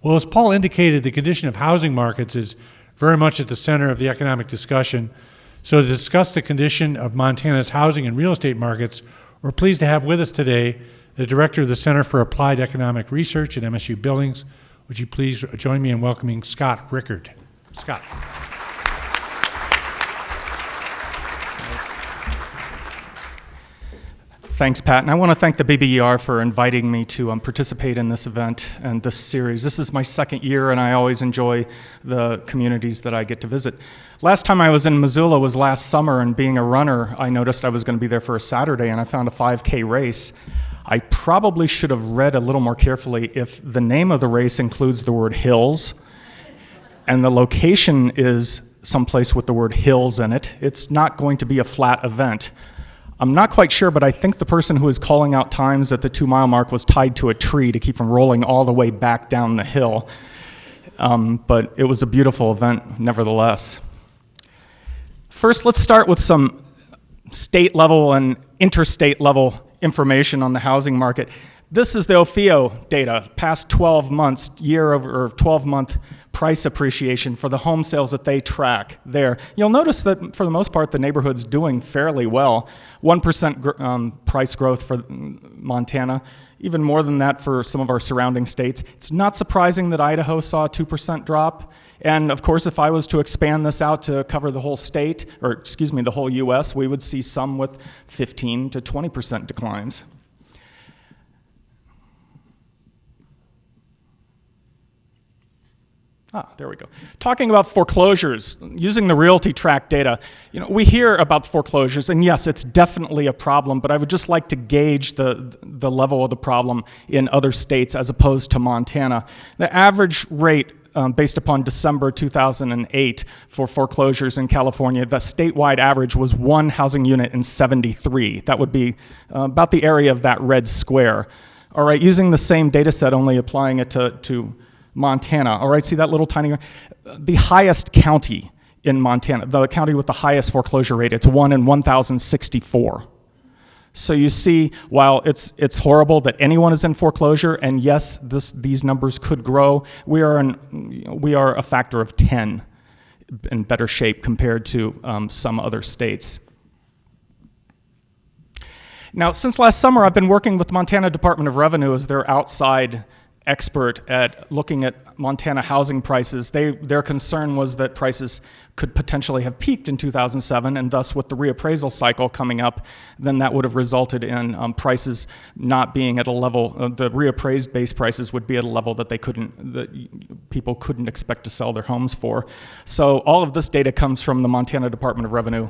Well, as Paul indicated, the condition of housing markets is very much at the center of the economic discussion. So to discuss the condition of Montana's housing and real estate markets, we're pleased to have with us today the Director of the Center for Applied Economic Research at MSU Billings. Would you please join me in welcoming Scott Rickard. Scott. Thanks, Pat, and I want to thank the BBER for inviting me to participate in this event and this series. This is my second year, and I always enjoy the communities that I get to visit. Last time I was in Missoula was last summer, and being a runner, I noticed I was going to be there for a Saturday, and I found a 5K race. I probably should have read a little more carefully if the name of the race includes the word hills, and the location is someplace with the word hills in it. It's not going to be a flat event. I'm not quite sure, but I think the person who was calling out times at the 2-mile mark was tied to a tree to keep from rolling all the way back down the hill. But it was a beautiful event, nevertheless. First, let's start with some state level and interstate level information on the housing market. This is the OFEO data, past 12 months, year over 12-month price appreciation for the home sales that they track there. You'll notice that for the most part, the neighborhood's doing fairly well. 1% price growth for Montana, even more than that for some of our surrounding states. It's not surprising that Idaho saw a 2% drop. And of course, if I was to expand this out to cover the whole state, or excuse me, the whole US, we would see some with 15 to 20% declines. There we go. Talking about foreclosures, using the Realty Track data, we hear about foreclosures, and yes, it's definitely a problem, but I would just like to gauge the level of the problem in other states as opposed to Montana. The average rate based upon December 2008 for foreclosures in California, the statewide average was 1 housing unit in 73. That would be about the area of that red square. All right, using the same data set, only applying it to Montana. All right, see that little tiny, the highest county in Montana, the county with the highest foreclosure rate, it's 1 in 1,064. So you see, while it's horrible that anyone is in foreclosure, and yes, these numbers could grow, we are a factor of 10 in better shape compared to some other states. Now, since last summer, I've been working with the Montana Department of Revenue as their outside expert at looking at Montana housing prices. Their concern was that prices could potentially have peaked in 2007, and thus with the reappraisal cycle coming up, then that would have resulted in prices not being at a level, the reappraised base prices would be at a level that people couldn't expect to sell their homes for. So all of this data comes from the Montana Department of Revenue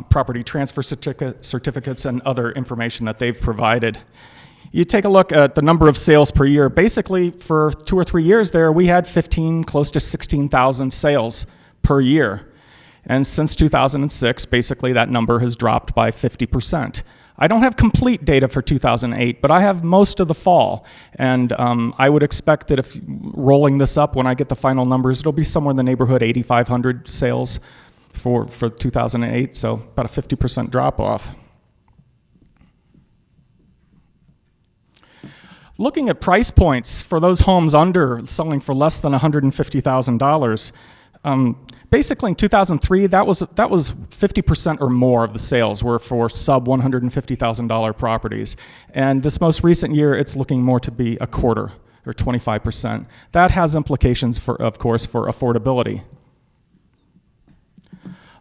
property transfer certificates and other information that they've provided. You take a look at the number of sales per year. Basically, for 2 or 3 years there, we had 15, close to 16,000 sales per year. And since 2006, basically that number has dropped by 50%. I don't have complete data for 2008, but I have most of the fall. And I would expect that if rolling this up, when I get the final numbers, it'll be somewhere in the neighborhood 8,500 sales for 2008, so about a 50% drop off. Looking at price points for those homes selling for less than $150,000, basically in 2003, that was 50% or more of the sales were for sub $150,000 properties. And this most recent year, it's looking more to be a quarter or 25%. That has implications, of course, for affordability.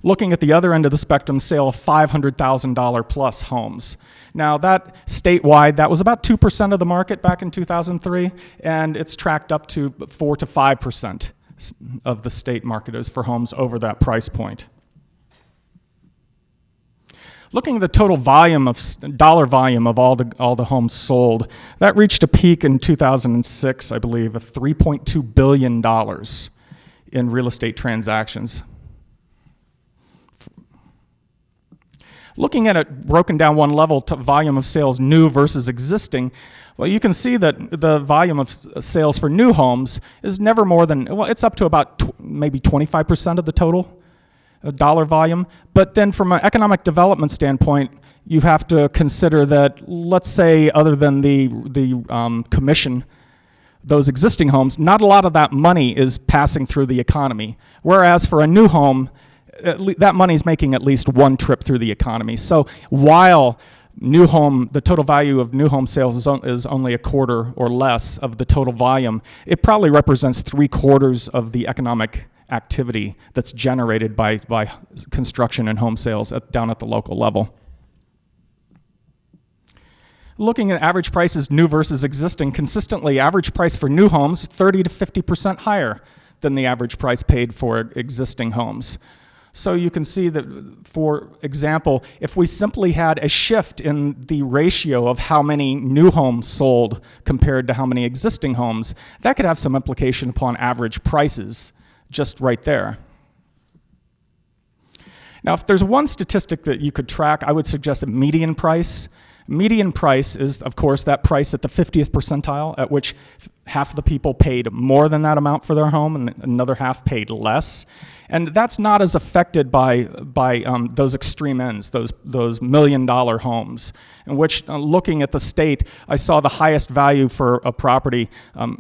Looking at the other end of the spectrum, sale of $500,000 plus homes. Now that statewide, that was about 2% of the market back in 2003, and it's tracked up to 4 to 5% of the state market is for homes over that price point. Looking at the total volume of dollar volume of all the homes sold, that reached a peak in 2006, I believe, of $3.2 billion in real estate transactions. Looking at it broken down one level to volume of sales new versus existing, well, you can see that the volume of sales for new homes is never more than, well, it's up to about maybe 25% of the total dollar volume. But then from an economic development standpoint, you have to consider that, let's say, other than the commission, those existing homes, not a lot of that money is passing through the economy. Whereas for a new home, that money is making at least one trip through the economy. So while the total value of new home sales is only a quarter or less of the total volume, it probably represents 3/4 of the economic activity that's generated by construction and home sales down at the local level. Looking at average prices, new versus existing, consistently average price for new homes 30 to 50% higher than the average price paid for existing homes. So you can see that, for example, if we simply had a shift in the ratio of how many new homes sold compared to how many existing homes, that could have some implication upon average prices just right there. Now, if there's one statistic that you could track, I would suggest a median price. Median price is, of course, that price at the 50th percentile, at which half of the people paid more than that amount for their home and another half paid less. And that's not as affected by those extreme ends, those million-dollar homes, in which, looking at the state, I saw the highest value for a property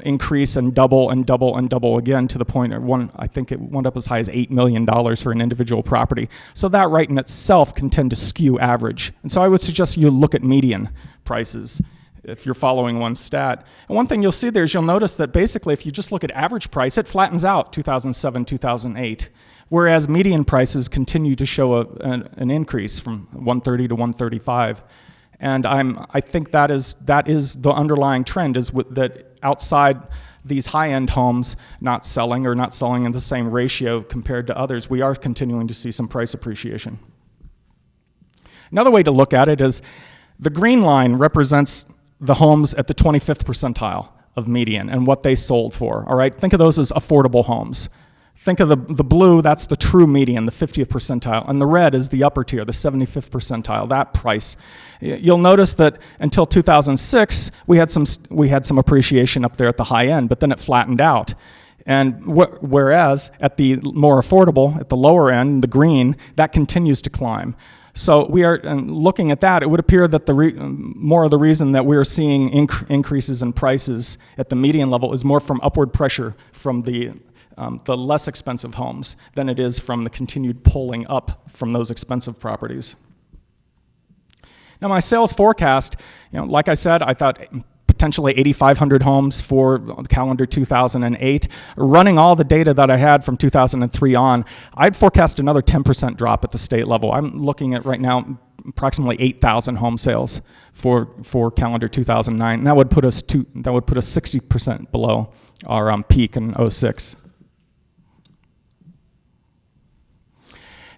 increase and double and double and double again, to the point of I think it went up as high as $8 million for an individual property. So that right in itself can tend to skew average. And so I would suggest you look at median prices if you're following one stat. And one thing you'll see there is you'll notice that basically if you just look at average price, it flattens out 2007, 2008, whereas median prices continue to show an increase from 130 to 135. And I think that is the underlying trend, is that outside these high-end homes not selling in the same ratio compared to others, we are continuing to see some price appreciation. Another way to look at it is the green line represents the homes at the 25th percentile of median and what they sold for, all right? Think of those as affordable homes. Think of the blue, that's the true median, the 50th percentile, and the red is the upper tier, the 75th percentile, that price. You'll notice that until 2006, we had some appreciation up there at the high end, but then it flattened out. And whereas at the more affordable, at the lower end, the green, that continues to climb. So we are looking at that. It would appear that more of the reason that we're seeing increases in prices at the median level is more from upward pressure from the less expensive homes than it is from the continued pulling up from those expensive properties. Now, my sales forecast, like I said, I thought potentially 8,500 homes for calendar 2008. Running all the data that I had from 2003 on, I'd forecast another 10% drop at the state level. I'm looking at right now approximately 8,000 home sales for calendar 2009. And that would put us 60% below our peak in 2006.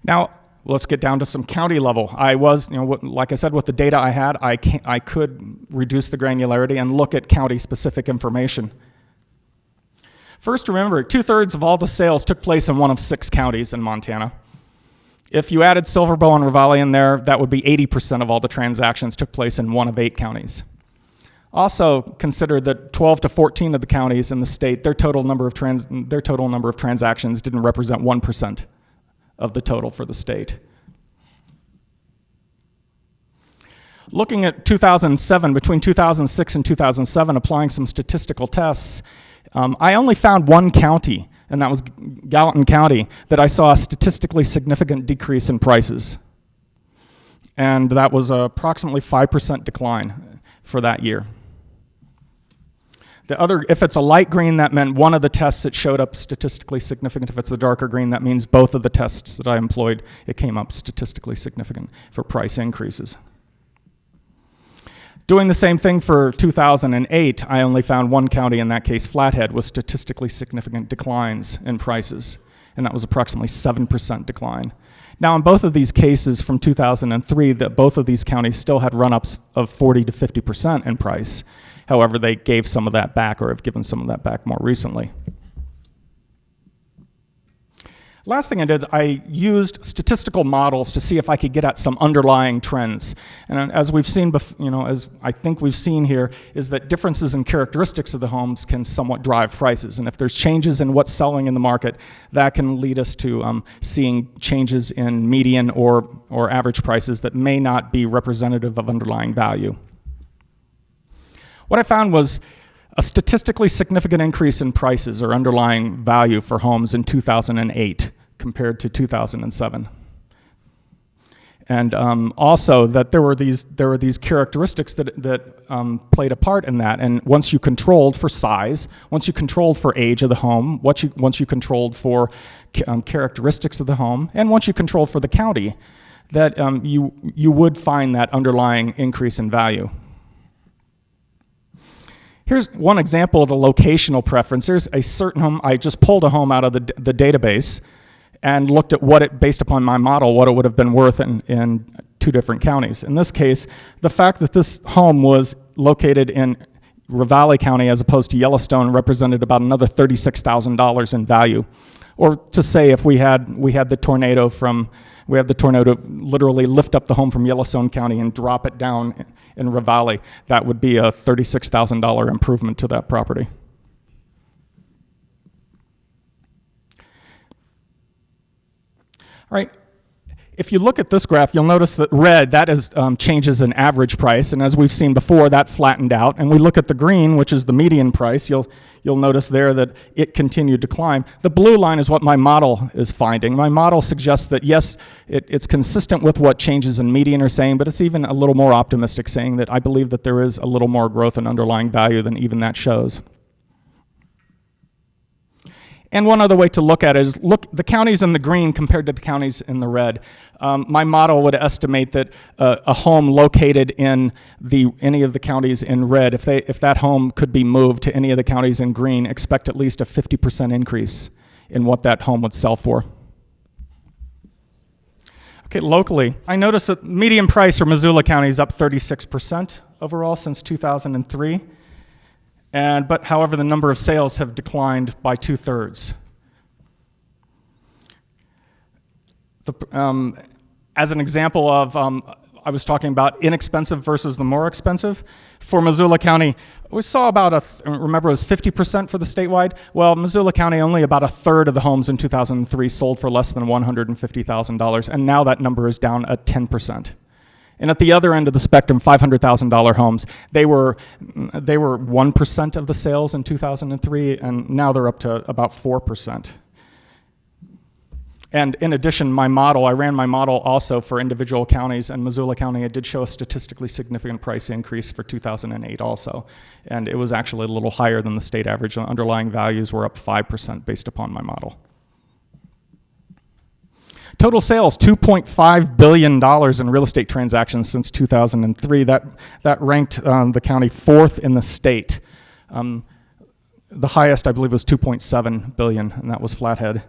Now, let's get down to some county level. I was, like I said, with the data I had, I could reduce the granularity and look at county-specific information. First, remember, 2/3 of all the sales took place in one of 6 counties in Montana. If you added Silverbow and Ravalli in there, that would be 80% of all the transactions took place in one of 8 counties. Also, consider that 12 to 14 of the counties in the state, their total number of transactions didn't represent 1% of the total for the state. Looking at 2007, between 2006 and 2007, applying some statistical tests, I only found one county, and that was Gallatin County, that I saw a statistically significant decrease in prices. And that was approximately 5% decline for that year. If it's a light green, that meant one of the tests that showed up statistically significant. If it's a darker green, that means both of the tests that I employed, it came up statistically significant for price increases. Doing the same thing for 2008, I only found one county, in that case Flathead, with statistically significant declines in prices, and that was approximately 7% decline. Now, in both of these cases from 2003, both of these counties still had run-ups of 40 to 50% in price. However, they gave some of that back, or have given some of that back more recently. Last thing I did, I used statistical models to see if I could get at some underlying trends. And as we've seen, as I think we've seen here, is that differences in characteristics of the homes can somewhat drive prices. And if there's changes in what's selling in the market, that can lead us to seeing changes in median or average prices that may not be representative of underlying value. What I found was a statistically significant increase in prices or underlying value for homes in 2008 compared to 2007. And also that there were these characteristics that played a part in that. And once you controlled for size, once you controlled for age of the home, once you controlled for characteristics of the home, and once you controlled for the county, that you would find that underlying increase in value. Here's one example of the locational preference. There's a certain home. I just pulled a home out of the database and looked at what it, based upon my model, what it would have been worth in 2 different counties. In this case, the fact that this home was located in Ravalli County as opposed to Yellowstone represented about another $36,000 in value. Or to say if we had the tornado literally lift up the home from Yellowstone County and drop it down in Ravalli, that would be a $36,000 improvement to that property. All right, if you look at this graph, you'll notice that red, that is changes in average price, and as we've seen before, that flattened out. And we look at the green, which is the median price, you'll notice there that it continued to climb. The blue line is what my model is finding. My model suggests that yes, it's consistent with what changes in median are saying, but it's even a little more optimistic, saying that I believe that there is a little more growth in underlying value than even that shows. And one other way to look at it is look the counties in the green compared to the counties in the red. My model would estimate that a home located in any of the counties in red, if that home could be moved to any of the counties in green, expect at least a 50% increase in what that home would sell for. Okay, locally, I noticed that median price for Missoula County is up 36% overall since 2003. But however, the number of sales have declined by 2/3. As an example of, I was talking about inexpensive versus the more expensive. For Missoula County, we saw about remember it was 50% for the statewide? Well, Missoula County, only about 1/3 of the homes in 2003 sold for less than $150,000, and now that number is down at 10%. And at the other end of the spectrum, $500,000 homes, they were 1% of the sales in 2003, and now they're up to about 4%. And in addition, I ran my model also for individual counties, and Missoula County, it did show a statistically significant price increase for 2008 also. And it was actually a little higher than the state average. The underlying values were up 5% based upon my model. Total sales, $2.5 billion in real estate transactions since 2003. That ranked the county 4th in the state. The highest, I believe, was $2.7 billion, and that was Flathead.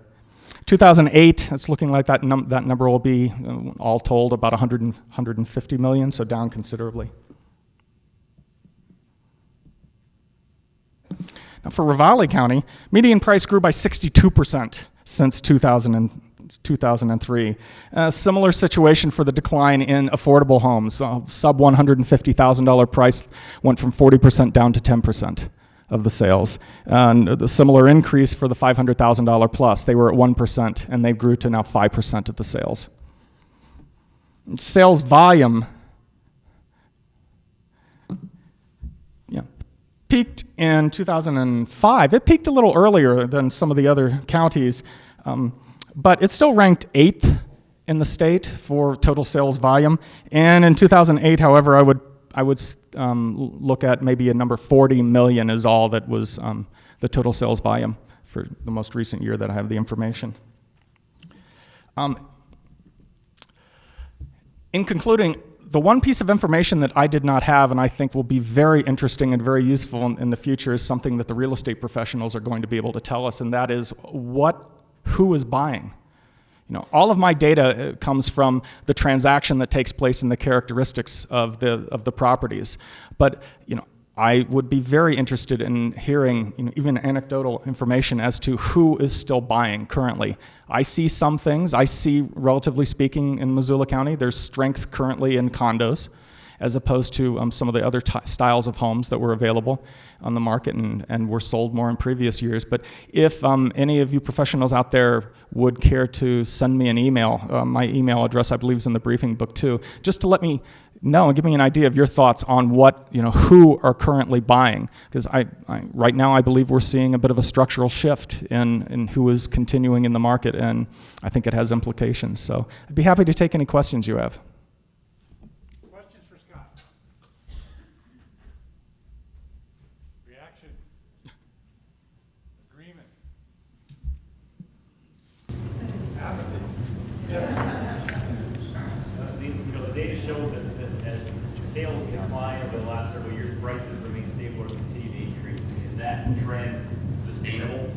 2008, it's looking like that number will be, all told, about 150 million, so down considerably. Now for Ravalli County, median price grew by 62% since 2003. Similar situation for the decline in affordable homes. Sub $150,000 price went from 40% down to 10% of the sales. And the similar increase for the $500,000 plus. They were at 1% and they grew to now 5% of the sales. Sales volume peaked in 2005. It peaked a little earlier than some of the other counties. But it still ranked 8th in the state for total sales volume. And in 2008, however, I would look at maybe a number 40 million is all that was the total sales volume for the most recent year that I have the information. In concluding, the one piece of information that I did not have and I think will be very interesting and very useful in the future is something that the real estate professionals are going to be able to tell us, and that is who is buying. All of my data comes from the transaction that takes place and the characteristics of the properties. But I would be very interested in hearing even anecdotal information as to who is still buying currently. I see some things. I see, relatively speaking, in Missoula County, there's strength currently in condos, as opposed to some of the other styles of homes that were available on the market and were sold more in previous years. But if any of you professionals out there would care to send me an email, my email address I believe is in the briefing book too, just to let me No, give me an idea of your thoughts on what, who are currently buying. Because right now I believe we're seeing a bit of a structural shift in who is continuing in the market, and I think it has implications. So I'd be happy to take any questions you have. Questions for Scott? Reaction? Agreement? Apathy? The data shows that as sales decline over the last several years, prices remain stable or continue to increase. Is that trend sustainable?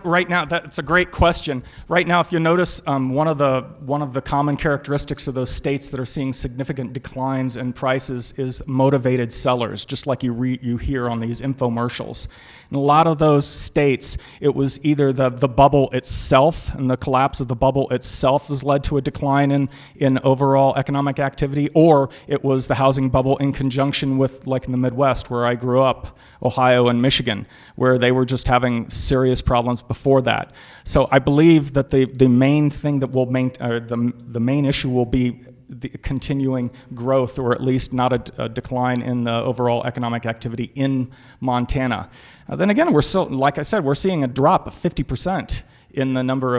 Right now, that's a great question. Right now, if you notice, one of the common characteristics of those states that are seeing significant declines in prices is motivated sellers, just like you hear on these infomercials. In a lot of those states, it was either the bubble itself, and the collapse of the bubble itself has led to a decline in overall economic activity, or it was the housing bubble in conjunction with, like in the Midwest, where I grew up, Ohio and Michigan, where they were just having serious problems before that. So I believe that the main thing that will the main issue will be the continuing growth, or at least not a decline in the overall economic activity in Montana. Then again, we're still, like I said, we're seeing a drop of 50% in the number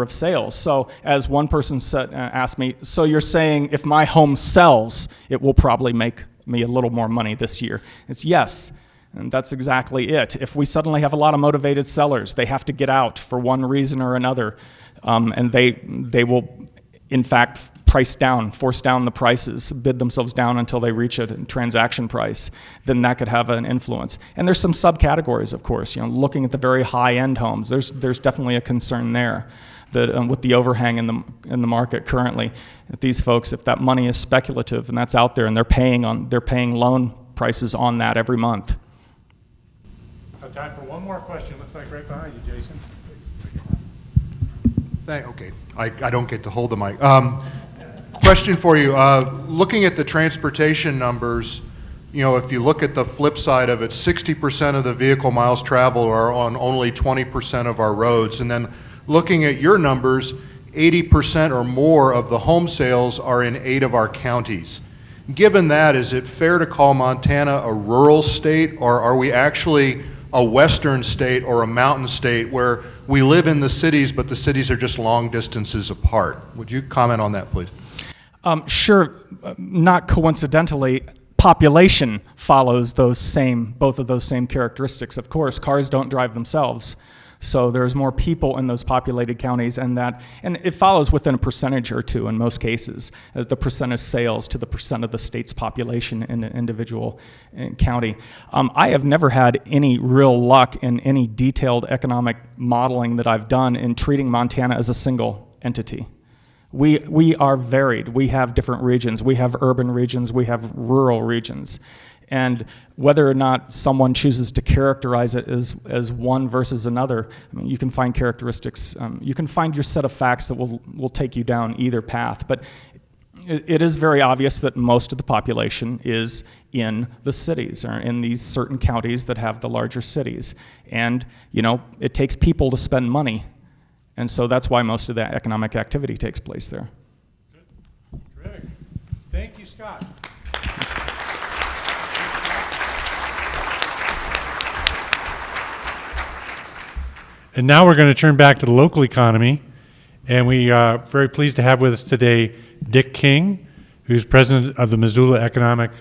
of sales. So as one person asked me, so you're saying if my home sells, it will probably make me a little more money this year? It's yes. And that's exactly it. If we suddenly have a lot of motivated sellers, they have to get out for one reason or another, and they will, in fact, force down the prices, bid themselves down until they reach a transaction price, then that could have an influence. And there's some subcategories, of course. Looking at the very high-end homes, there's definitely a concern there that with the overhang in the market currently, that these folks, if that money is speculative and that's out there, and they're paying loan prices on that every month. Time for one more question. Looks like right behind you, Jason. Okay, I don't get to hold the mic. Question for you. Looking at the transportation numbers, if you look at the flip side of it, 60% of the vehicle miles traveled are on only 20% of our roads. And then looking at your numbers, 80% or more of the home sales are in 8 of our counties. Given that, is it fair to call Montana a rural state, or are we actually a western state or a mountain state where we live in the cities, but the cities are just long distances apart? Would you comment on that, please? Sure. Not coincidentally, population follows both of those same characteristics. Of course, cars don't drive themselves, so there's more people in those populated counties, and it follows within a percentage or two in most cases, as the percent of sales to the percent of the state's population in an individual county. I have never had any real luck in any detailed economic modeling that I've done in treating Montana as a single entity. We are varied. We have different regions. We have urban regions. We have rural regions. And whether or not someone chooses to characterize it as one versus another, you can find characteristics, you can find your set of facts that will take you down either path. But it is very obvious that most of the population is in the cities, or in these certain counties that have the larger cities. And, it takes people to spend money. And so that's why most of that economic activity takes place there. Good. Terrific. Thank you, Scott. And now we're going to turn back to the local economy, and we are very pleased to have with us today Dick King, who's president of the Missoula Economic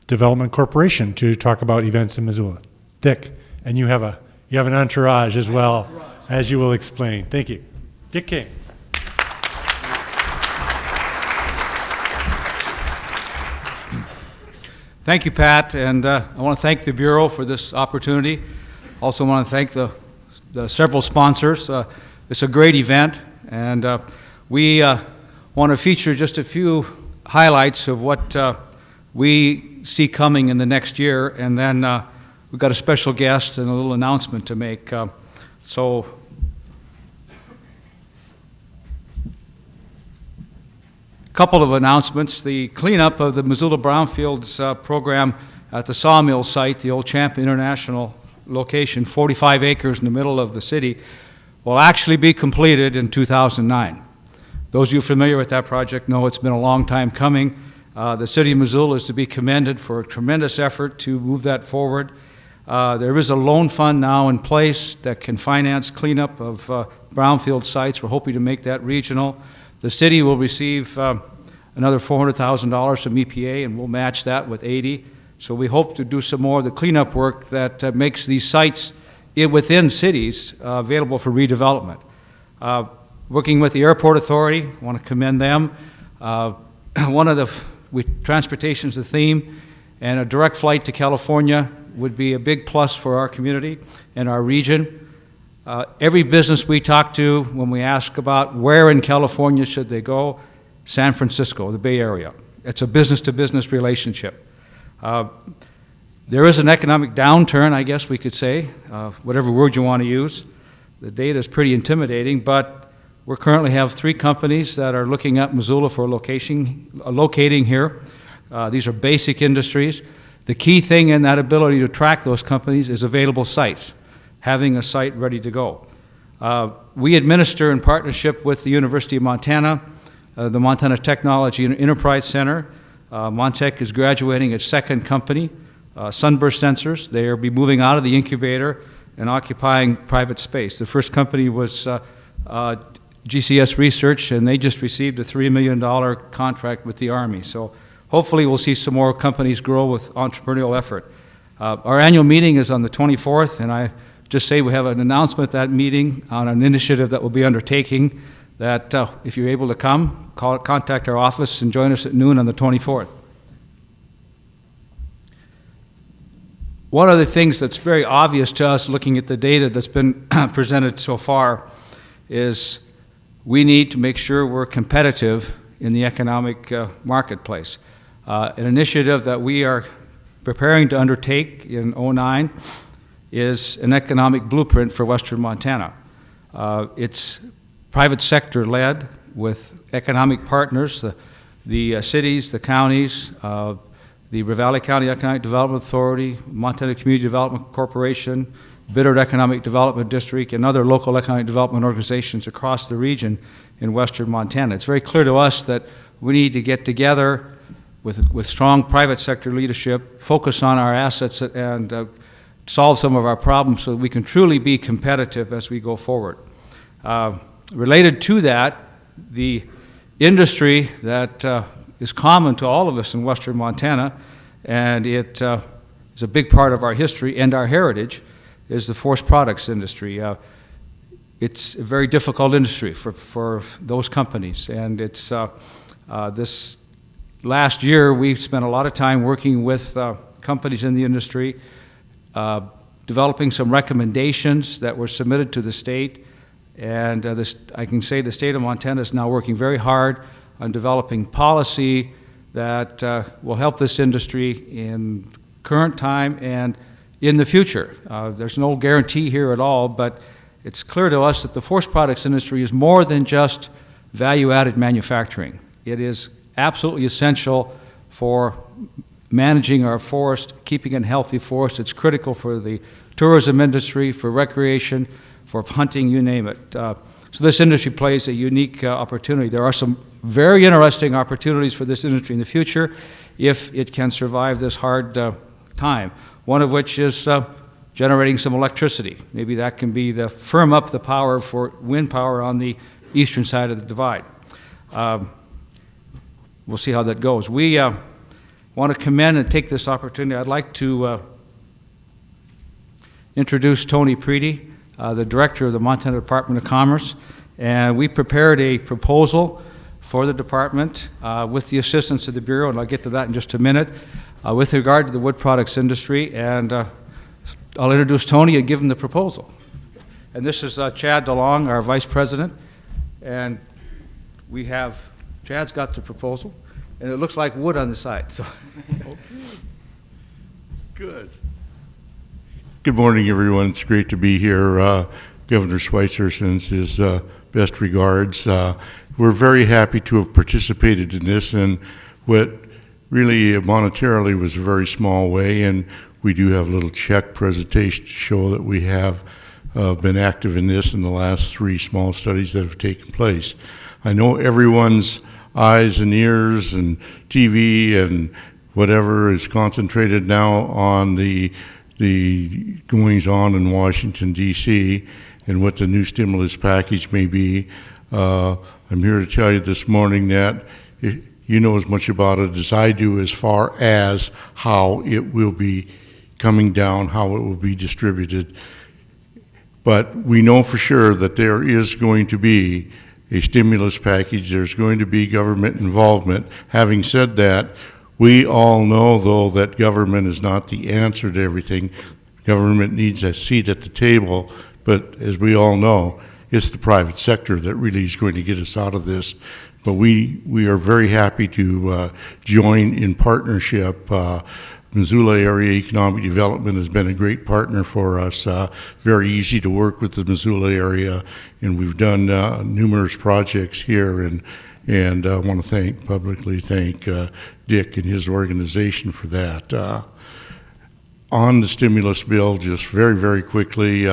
Development Corporation, to talk about events in Missoula. Dick, and you have an entourage as well, as you will explain. Thank you. Dick King. Thank you, Pat, and I want to thank the Bureau for this opportunity. Also want to thank the several sponsors. It's a great event, and we want to feature just a few highlights of what we see coming in the next year, and then we've got a special guest and a little announcement to make. So a couple of announcements. The cleanup of the Missoula Brownfields program at the sawmill site, the old Champion International location, 45 acres in the middle of the city, will actually be completed in 2009. Those of you familiar with that project know it's been a long time coming. The city of Missoula is to be commended for a tremendous effort to move that forward. There is a loan fund now in place that can finance cleanup of brownfield sites. We're hoping to make that regional. The city will receive another $400,000 from EPA, and we'll match that with 80. So we hope to do some more of the cleanup work that makes these sites within cities available for redevelopment. Working with the Airport Authority, I want to commend them. Transportation is the theme, and a direct flight to California would be a big plus for our community and our region. Every business we talk to, when we ask about where in California should they go, San Francisco, the Bay Area. It's a business-to-business relationship. There is an economic downturn, I guess we could say, whatever word you want to use. The data is pretty intimidating, but we currently have 3 companies that are looking at Missoula for locating here. These are basic industries. The key thing in that ability to track those companies is available sites, having a site ready to go. We administer in partnership with the University of Montana, the Montana Technology and Enterprise Center. Montech is graduating its second company, Sunburst Sensors. They will be moving out of the incubator and occupying private space. The first company was GCS Research, and they just received a $3 million contract with the Army. So hopefully we'll see some more companies grow with entrepreneurial effort. Our annual meeting is on the 24th, and I just say we have an announcement at that meeting on an initiative that we'll be undertaking that if you're able to come, contact our office and join us at noon on the 24th. One of the things that's very obvious to us looking at the data that's been presented so far is we need to make sure we're competitive in the economic marketplace. An initiative that we are preparing to undertake in 2009 is an economic blueprint for Western Montana. It's private sector led with economic partners, the cities, the counties, the Ravalli County Economic Development Authority, Montana Community Development Corporation, Biddeford Economic Development District, and other local economic development organizations across the region in Western Montana. It's very clear to us that we need to get together with strong private sector leadership, focus on our assets, and solve some of our problems so that we can truly be competitive as we go forward. Related to that, the industry that is common to all of us in Western Montana, and it is a big part of our history and our heritage, is the forest products industry. It's a very difficult industry for those companies, and it's this last year we spent a lot of time working with companies in the industry, developing some recommendations that were submitted to the state, and I can say the state of Montana is now working very hard on developing policy that will help this industry in current time and in the future. There's no guarantee here at all, but it's clear to us that the forest products industry is more than just value-added manufacturing. It is absolutely essential for managing our forest, keeping a healthy forest. It's critical for the tourism industry, for recreation, for hunting, you name it. So this industry plays a unique opportunity. There are some very interesting opportunities for this industry in the future if it can survive this hard time. One of which is generating some electricity. Maybe that can be the firm up the power for wind power on the eastern side of the divide. We'll see how that goes. We want to commend and take this opportunity. I'd like to introduce Tony Preedy, the director of the Montana Department of Commerce, and we prepared a proposal for the department with the assistance of the Bureau, and I'll get to that in just a minute, with regard to the wood products industry, and I'll introduce Tony and give him the proposal. And this is Chad DeLong, our vice president, and we have, Chad's got the proposal, and it looks like wood on the side. So. Good. Good morning, everyone. It's great to be here. Governor Schweitzer sends his best regards. We're very happy to have participated in this in what really monetarily was a very small way, and we do have a little check presentation to show that we have been active in this in the last 3 small studies that have taken place. I know everyone's eyes and ears and TV and whatever is concentrated now on the goings on in Washington, D.C., and what the new stimulus package may be. I'm here to tell you this morning that you know as much about it as I do as far as how it will be coming down, how it will be distributed. But we know for sure that there is going to be a stimulus package. There's going to be government involvement. Having said that, we all know, though, that government is not the answer to everything. Government needs a seat at the table, but as we all know, it's the private sector that really is going to get us out of this. But we are very happy to join in partnership. Missoula Area Economic Development has been a great partner for us. Very easy to work with the Missoula area, and we've done numerous projects here. And I want to publicly thank Dick and his organization for that. On the stimulus bill, just very, very quickly,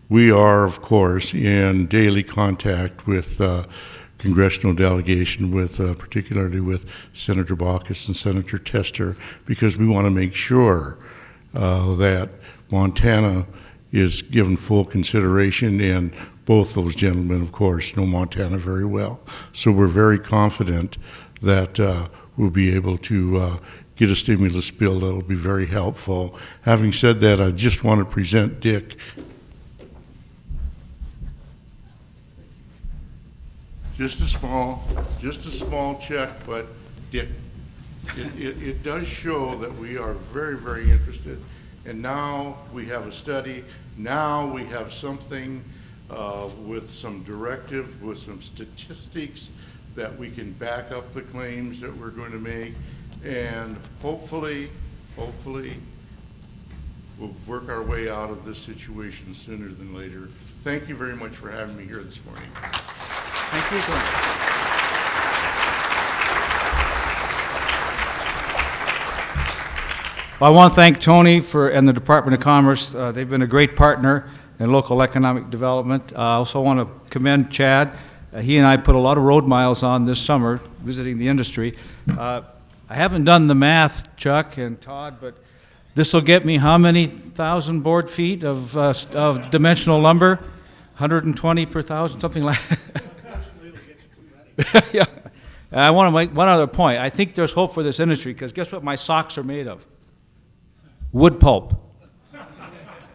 we are, of course, in daily contact with congressional delegation, with particularly with Senator Baucus and Senator Tester, because we want to make sure that Montana is given full consideration, and both those gentlemen, of course, know Montana very well. So we're very confident that we'll be able to get a stimulus bill that will be very helpful. Having said that, I just want to present Dick. Just a small check, but it does show that we are very, very interested. And now we have a study. Now we have something with some directive, with some statistics that we can back up the claims that we're going to make. And hopefully, we'll work our way out of this situation sooner than later. Thank you very much for having me here this morning. Thank you, Tony. Well, I want to thank Tony and the Department of Commerce. They've been a great partner in local economic development. I also want to commend Chad. He and I put a lot of road miles on this summer visiting the industry. I haven't done the math, Chuck and Todd, but this will get me how many thousand board feet of dimensional lumber? 120 per thousand, something like that. Yeah. I want to make one other point. I think there's hope for this industry, because guess what my socks are made of? Wood pulp.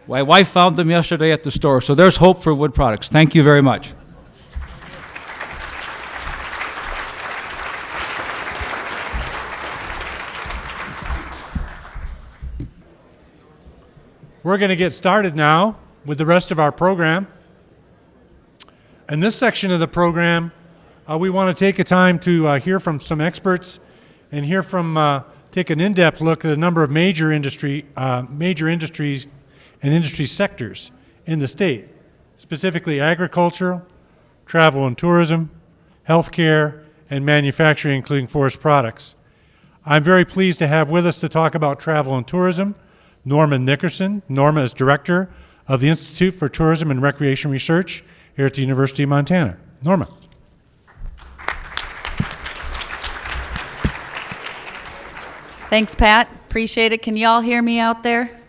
My wife found them yesterday at the store, so there's hope for wood products. Thank you very much. We're going to get started now with the rest of our program. In this section of the program, we want to take a time to hear from some experts and take an in-depth look at a number of major industries and industry sectors in the state, specifically agricultural, travel and tourism, healthcare, and manufacturing, including forest products. I'm very pleased to have with us to talk about travel and tourism Norma Nickerson. Norma is Director of the Institute for Tourism and Recreation Research here at the University of Montana. Norma. Thanks, Pat. Appreciate it. Can you all hear me out there?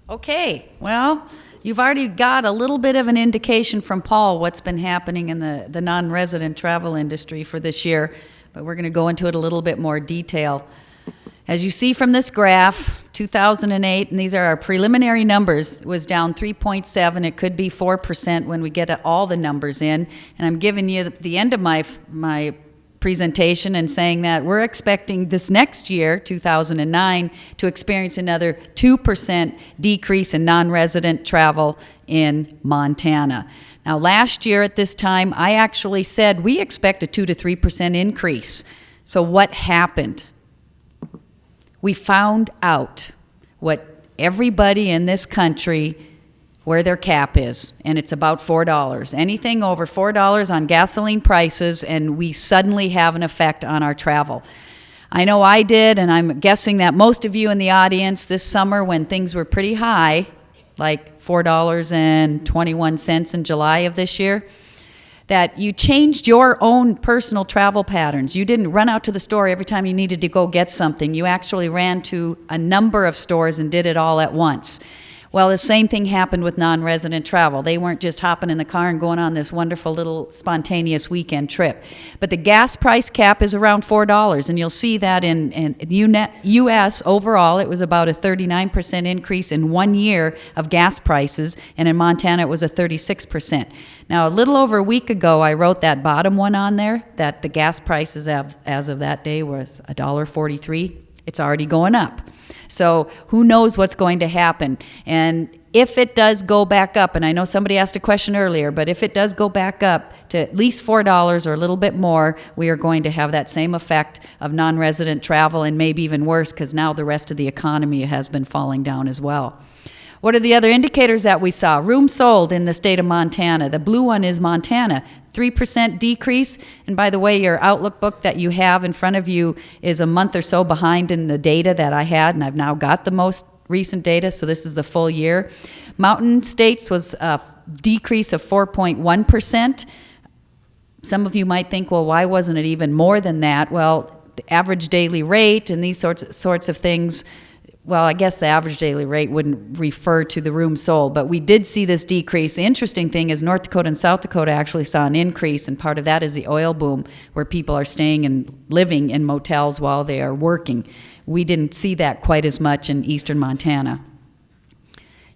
Okay. Well, you've already got a little bit of an indication from Paul what's been happening in the non-resident travel industry for this year, but we're going to go into it a little bit more detail. As you see from this graph, 2008, and these are our preliminary numbers, was down 3.7. It could be 4% when we get all the numbers in. And I'm giving you the end of my presentation and saying that we're expecting this next year, 2009, to experience another 2% decrease in non-resident travel in Montana. Now, last year at this time, I actually said we expect a 2 to 3% increase. So what happened? We found out what everybody in this country, where their cap is, and it's about $4. Anything over $4 on gasoline prices, and we suddenly have an effect on our travel. I know I did, and I'm guessing that most of you in the audience this summer, when things were pretty high, like $4.21 in July of this year, that you changed your own personal travel patterns. You didn't run out to the store every time you needed to go get something. You actually ran to a number of stores and did it all at once. Well, the same thing happened with non-resident travel. They weren't just hopping in the car and going on this wonderful little spontaneous weekend trip. But the gas price cap is around $4, and you'll see that in U.S. overall, it was about a 39% increase in 1 year of gas prices, and in Montana, it was a 36%. Now, a little over a week ago, I wrote that bottom one on there, that the gas prices as of that day was $1.43. It's already going up. So who knows what's going to happen? And if it does go back up, and I know somebody asked a question earlier, but if it does go back up to at least $4 or a little bit more, we are going to have that same effect of non-resident travel, and maybe even worse, because now the rest of the economy has been falling down as well. What are the other indicators that we saw? Rooms sold in the state of Montana. The blue one is Montana, 3% decrease. And by the way, your Outlook book that you have in front of you is a month or so behind in the data that I had, and I've now got the most recent data, so this is the full year. Mountain States was a decrease of 4.1%. Some of you might think, well, why wasn't it even more than that? Well, the average daily rate and these sorts of things. Well, I guess the average daily rate wouldn't refer to the room sold, but we did see this decrease. The interesting thing is North Dakota and South Dakota actually saw an increase, and part of that is the oil boom, where people are staying and living in motels while they are working. We didn't see that quite as much in eastern Montana.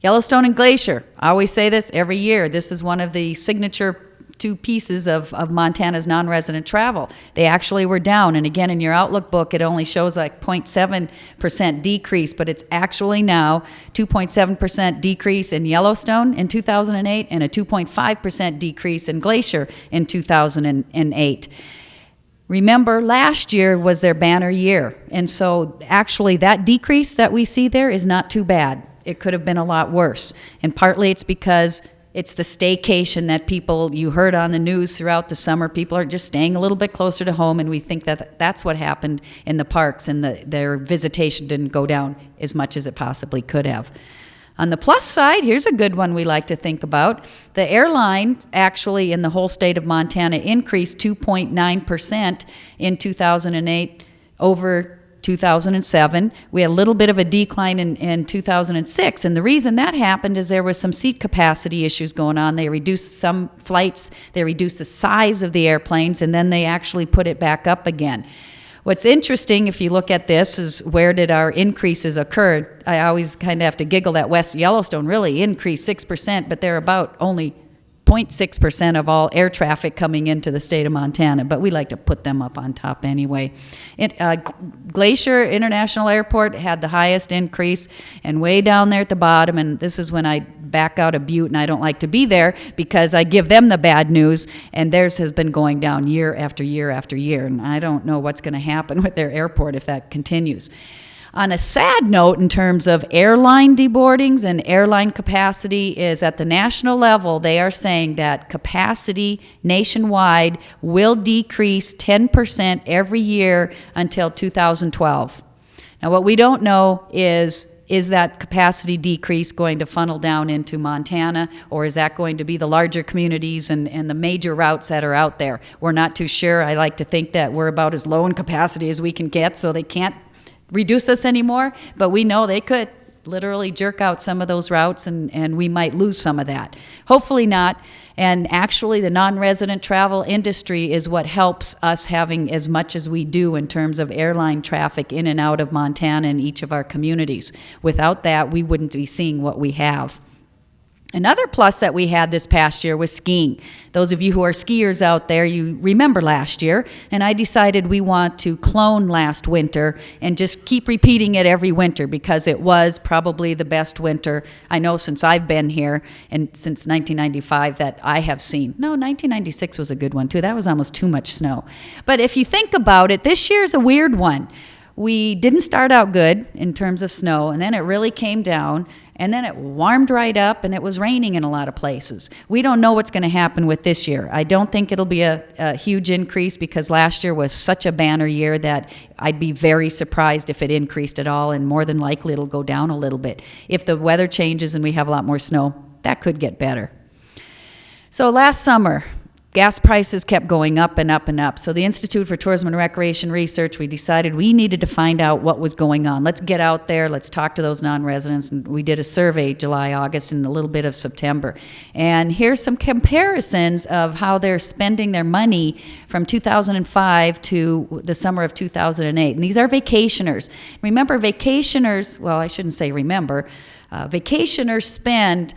Yellowstone and Glacier. I always say this every year. This is one of the signature two pieces of Montana's non-resident travel. They actually were down, and again, in your Outlook book, it only shows like 0.7% decrease, but it's actually now 2.7% decrease in Yellowstone in 2008 and a 2.5% decrease in Glacier in 2008. Remember, last year was their banner year, and so actually that decrease that we see there is not too bad. It could have been a lot worse, and partly it's because it's the staycation that you heard on the news throughout the summer. People are just staying a little bit closer to home, and we think that that's what happened in the parks, and their visitation didn't go down as much as it possibly could have. On the plus side, here's a good one we like to think about. The airlines actually in the whole state of Montana increased 2.9% in 2008 over 2007. We had a little bit of a decline in 2006, and the reason that happened is there was some seat capacity issues going on. They reduced some flights, they reduced the size of the airplanes, and then they actually put it back up again. What's interesting, if you look at this, is where did our increases occur? I always kind of have to giggle that West Yellowstone really increased 6%, but they're about only 0.6% of all air traffic coming into the state of Montana, but we like to put them up on top anyway. Glacier International Airport had the highest increase, and way down there at the bottom, and this is when I back out of Butte, and I don't like to be there because I give them the bad news, and theirs has been going down year after year after year, and I don't know what's going to happen with their airport if that continues. On a sad note, in terms of airline deboardings and airline capacity, is at the national level, they are saying that capacity nationwide will decrease 10% every year until 2012. Now, what we don't know is that capacity decrease going to funnel down into Montana, or is that going to be the larger communities and the major routes that are out there? We're not too sure. I like to think that we're about as low in capacity as we can get, so they can't reduce us anymore, but we know they could literally jerk out some of those routes, and we might lose some of that. Hopefully not, and actually the non-resident travel industry is what helps us having as much as we do in terms of airline traffic in and out of Montana and each of our communities. Without that, we wouldn't be seeing what we have. Another plus that we had this past year was skiing. Those of you who are skiers out there, you remember last year, and I decided we want to clone last winter and just keep repeating it every winter because it was probably the best winter I know since I've been here and since 1995 that I have seen. No, 1996 was a good one too. That was almost too much snow. But if you think about it, this year's a weird one. We didn't start out good in terms of snow, and then it really came down, and then it warmed right up, and it was raining in a lot of places. We don't know what's going to happen with this year. I don't think it'll be a huge increase because last year was such a banner year that I'd be very surprised if it increased at all, and more than likely it'll go down a little bit. If the weather changes and we have a lot more snow, that could get better. So last summer, gas prices kept going up and up and up. So the Institute for Tourism and Recreation Research, we decided we needed to find out what was going on. Let's get out there, let's talk to those non-residents. And we did a survey July, August, and a little bit of September. And here's some comparisons of how they're spending their money from 2005 to the summer of 2008. And these are vacationers. Remember, vacationers, well, I shouldn't say remember, vacationers spend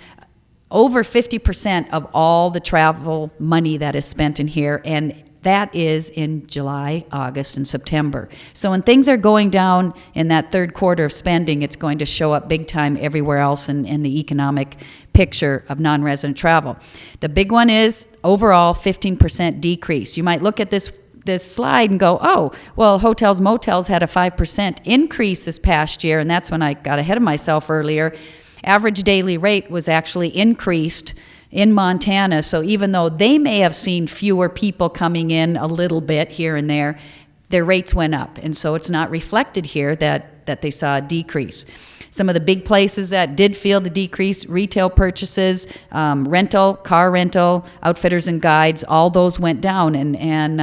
over 50% of all the travel money that is spent in here, and that is in July, August, and September. So when things are going down in that third quarter of spending, it's going to show up big time everywhere else in the economic picture of non-resident travel. The big one is overall 15% decrease. You might look at this slide and go, oh, well, hotels, motels had a 5% increase this past year, and that's when I got ahead of myself earlier. Average daily rate was actually increased in Montana, so even though they may have seen fewer people coming in a little bit here and there, their rates went up, and so it's not reflected here that they saw a decrease. Some of the big places that did feel the decrease, retail purchases, rental, car rental, outfitters and guides, all those went down. And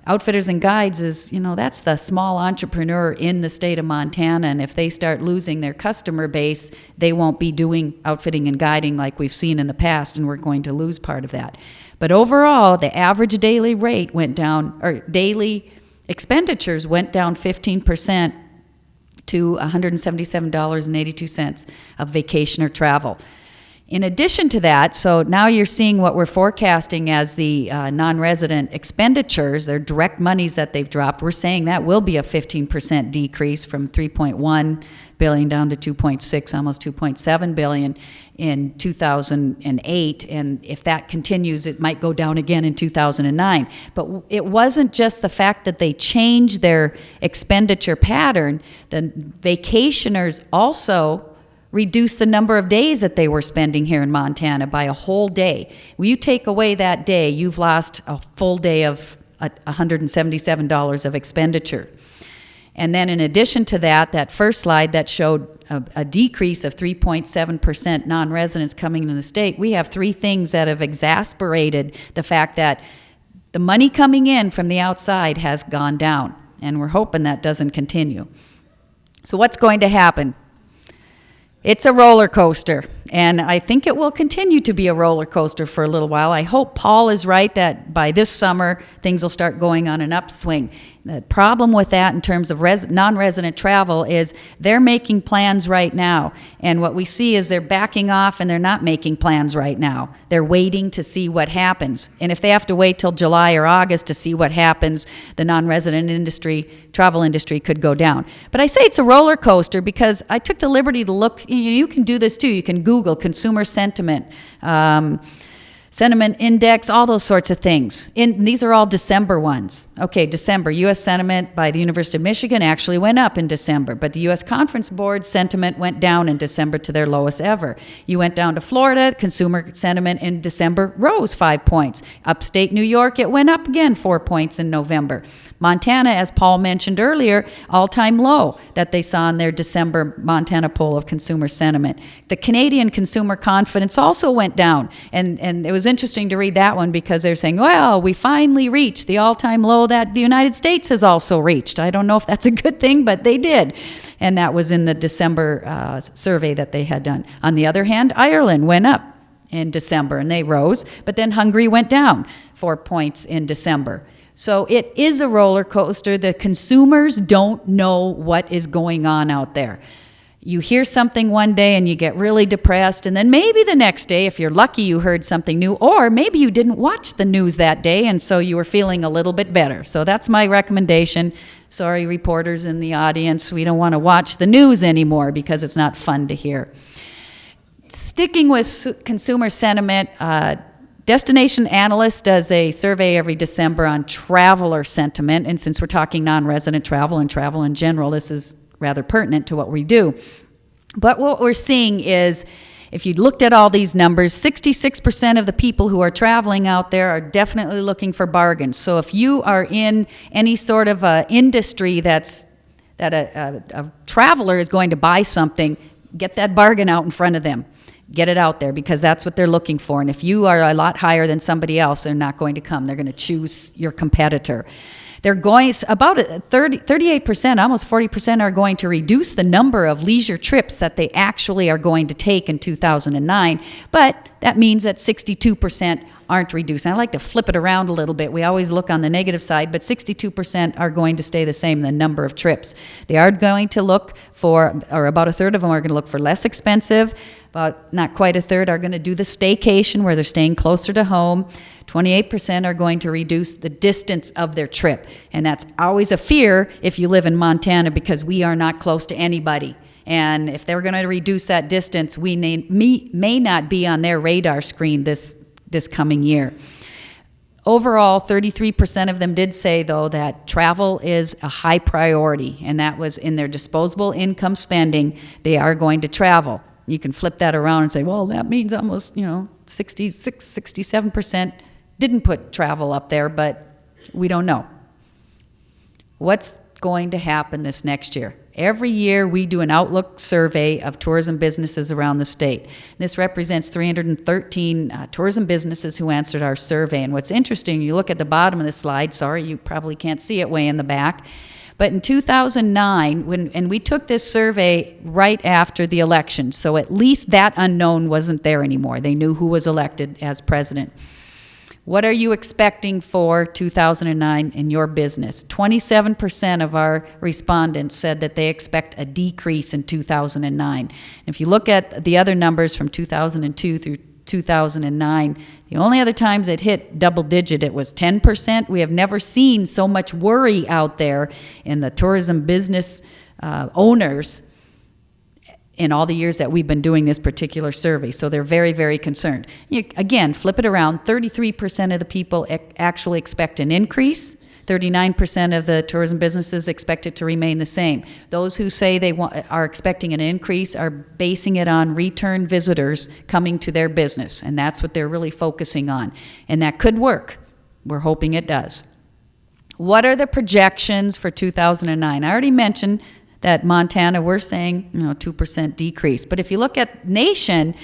outfitters and guides is, that's the small entrepreneur in the state of Montana. And if they start losing their customer base, they won't be doing outfitting and guiding like we've seen in the past, and we're going to lose part of that. But overall, the average daily rate went down, or daily expenditures went down 15%. To $177.82 of vacationer travel. In addition to that, so now you're seeing what we're forecasting as the non-resident expenditures, their direct monies that they've dropped. We're saying that will be a 15% decrease from $3.1 billion down to 2.6, almost 2.7 billion in 2008, and if that continues, it might go down again in 2009. But it wasn't just the fact that they changed their expenditure pattern. The vacationers also reduced the number of days that they were spending here in Montana by a whole day. When you take away that day, you've lost a full day of $177 of expenditure. And then in addition to that, that first slide that showed a decrease of 3.7% non-residents coming into the state, we have three things that have exacerbated the fact that the money coming in from the outside has gone down, and we're hoping that doesn't continue. So what's going to happen? It's a roller coaster, and I think it will continue to be a roller coaster for a little while. I hope Paul is right that by this summer, things will start going on an upswing. The problem with that in terms of non-resident travel is they're making plans right now, and what we see is they're backing off and they're not making plans right now. They're waiting to see what happens, and if they have to wait till July or August to see what happens, the non-resident industry, travel industry could go down. But I say it's a roller coaster because I took the liberty to look. You can do this too. You can Google consumer sentiment, sentiment index, all those sorts of things. These are all December ones. Okay, December, U.S. sentiment by the University of Michigan actually went up in December, but the U.S. Conference Board sentiment went down in December to their lowest ever. You went down to Florida, consumer sentiment in December rose 5 points. Upstate New York, it went up again 4 points in November. Montana, as Paul mentioned earlier, all-time low that they saw in their December Montana poll of consumer sentiment. The Canadian consumer confidence also went down, and it was interesting to read that one because they're saying, well, we finally reached the all-time low that the United States has also reached. I don't know if that's a good thing, but they did, and that was in the December survey that they had done. On the other hand, Ireland went up in December, and they rose, but then Hungary went down 4 points in December. So it is a roller coaster. The consumers don't know what is going on out there. You hear something one day and you get really depressed, and then maybe the next day, if you're lucky, you heard something new, or maybe you didn't watch the news that day and so you were feeling a little bit better. So that's my recommendation. Sorry, reporters in the audience, we don't want to watch the news anymore because it's not fun to hear. Sticking with consumer sentiment, Destination Analyst does a survey every December on traveler sentiment, and since we're talking non-resident travel and travel in general, this is rather pertinent to what we do. But what we're seeing is, if you looked at all these numbers, 66% of the people who are traveling out there are definitely looking for bargains. So if you are in any sort of industry that a traveler is going to buy something, get that bargain out in front of them. Get it out there because that's what they're looking for. And if you are a lot higher than somebody else, they're not going to come. They're going to choose your competitor. They're going, about 38%, almost 40% are going to reduce the number of leisure trips that they actually are going to take in 2009. But that means that 62% aren't reducing. I like to flip it around a little bit. We always look on the negative side, but 62% are going to stay the same, the number of trips. They are going to look for, or about a third of them are going to look for less expensive. About not quite a third are going to do the staycation where they're staying closer to home. 28% are going to reduce the distance of their trip. And that's always a fear if you live in Montana because we are not close to anybody. And if they're going to reduce that distance, we may not be on their radar screen this coming year. Overall, 33% of them did say, though, that travel is a high priority, and that was in their disposable income spending, they are going to travel. You can flip that around and say, well, that means almost, 66, 67% didn't put travel up there, but we don't know. What's going to happen this next year? Every year we do an Outlook survey of tourism businesses around the state. This represents 313 tourism businesses who answered our survey. And what's interesting, you look at the bottom of the slide, sorry, you probably can't see it way in the back, but in 2009, and we took this survey right after the election, so at least that unknown wasn't there anymore. They knew who was elected as president. What are you expecting for 2009 in your business? 27% of our respondents said that they expect a decrease in 2009. If you look at the other numbers from 2002 through 2009, the only other times it hit double digit, it was 10%. We have never seen so much worry out there in the tourism business owners in all the years that we've been doing this particular survey. So they're very, very concerned. Again, flip it around, 33% of the people actually expect an increase. 39% of the tourism businesses expect it to remain the same. Those who say they are expecting an increase are basing it on return visitors coming to their business, and that's what they're really focusing on. And that could work. We're hoping it does. What are the projections for 2009? I already mentioned that Montana, we're saying 2% decrease. But if you look at nation,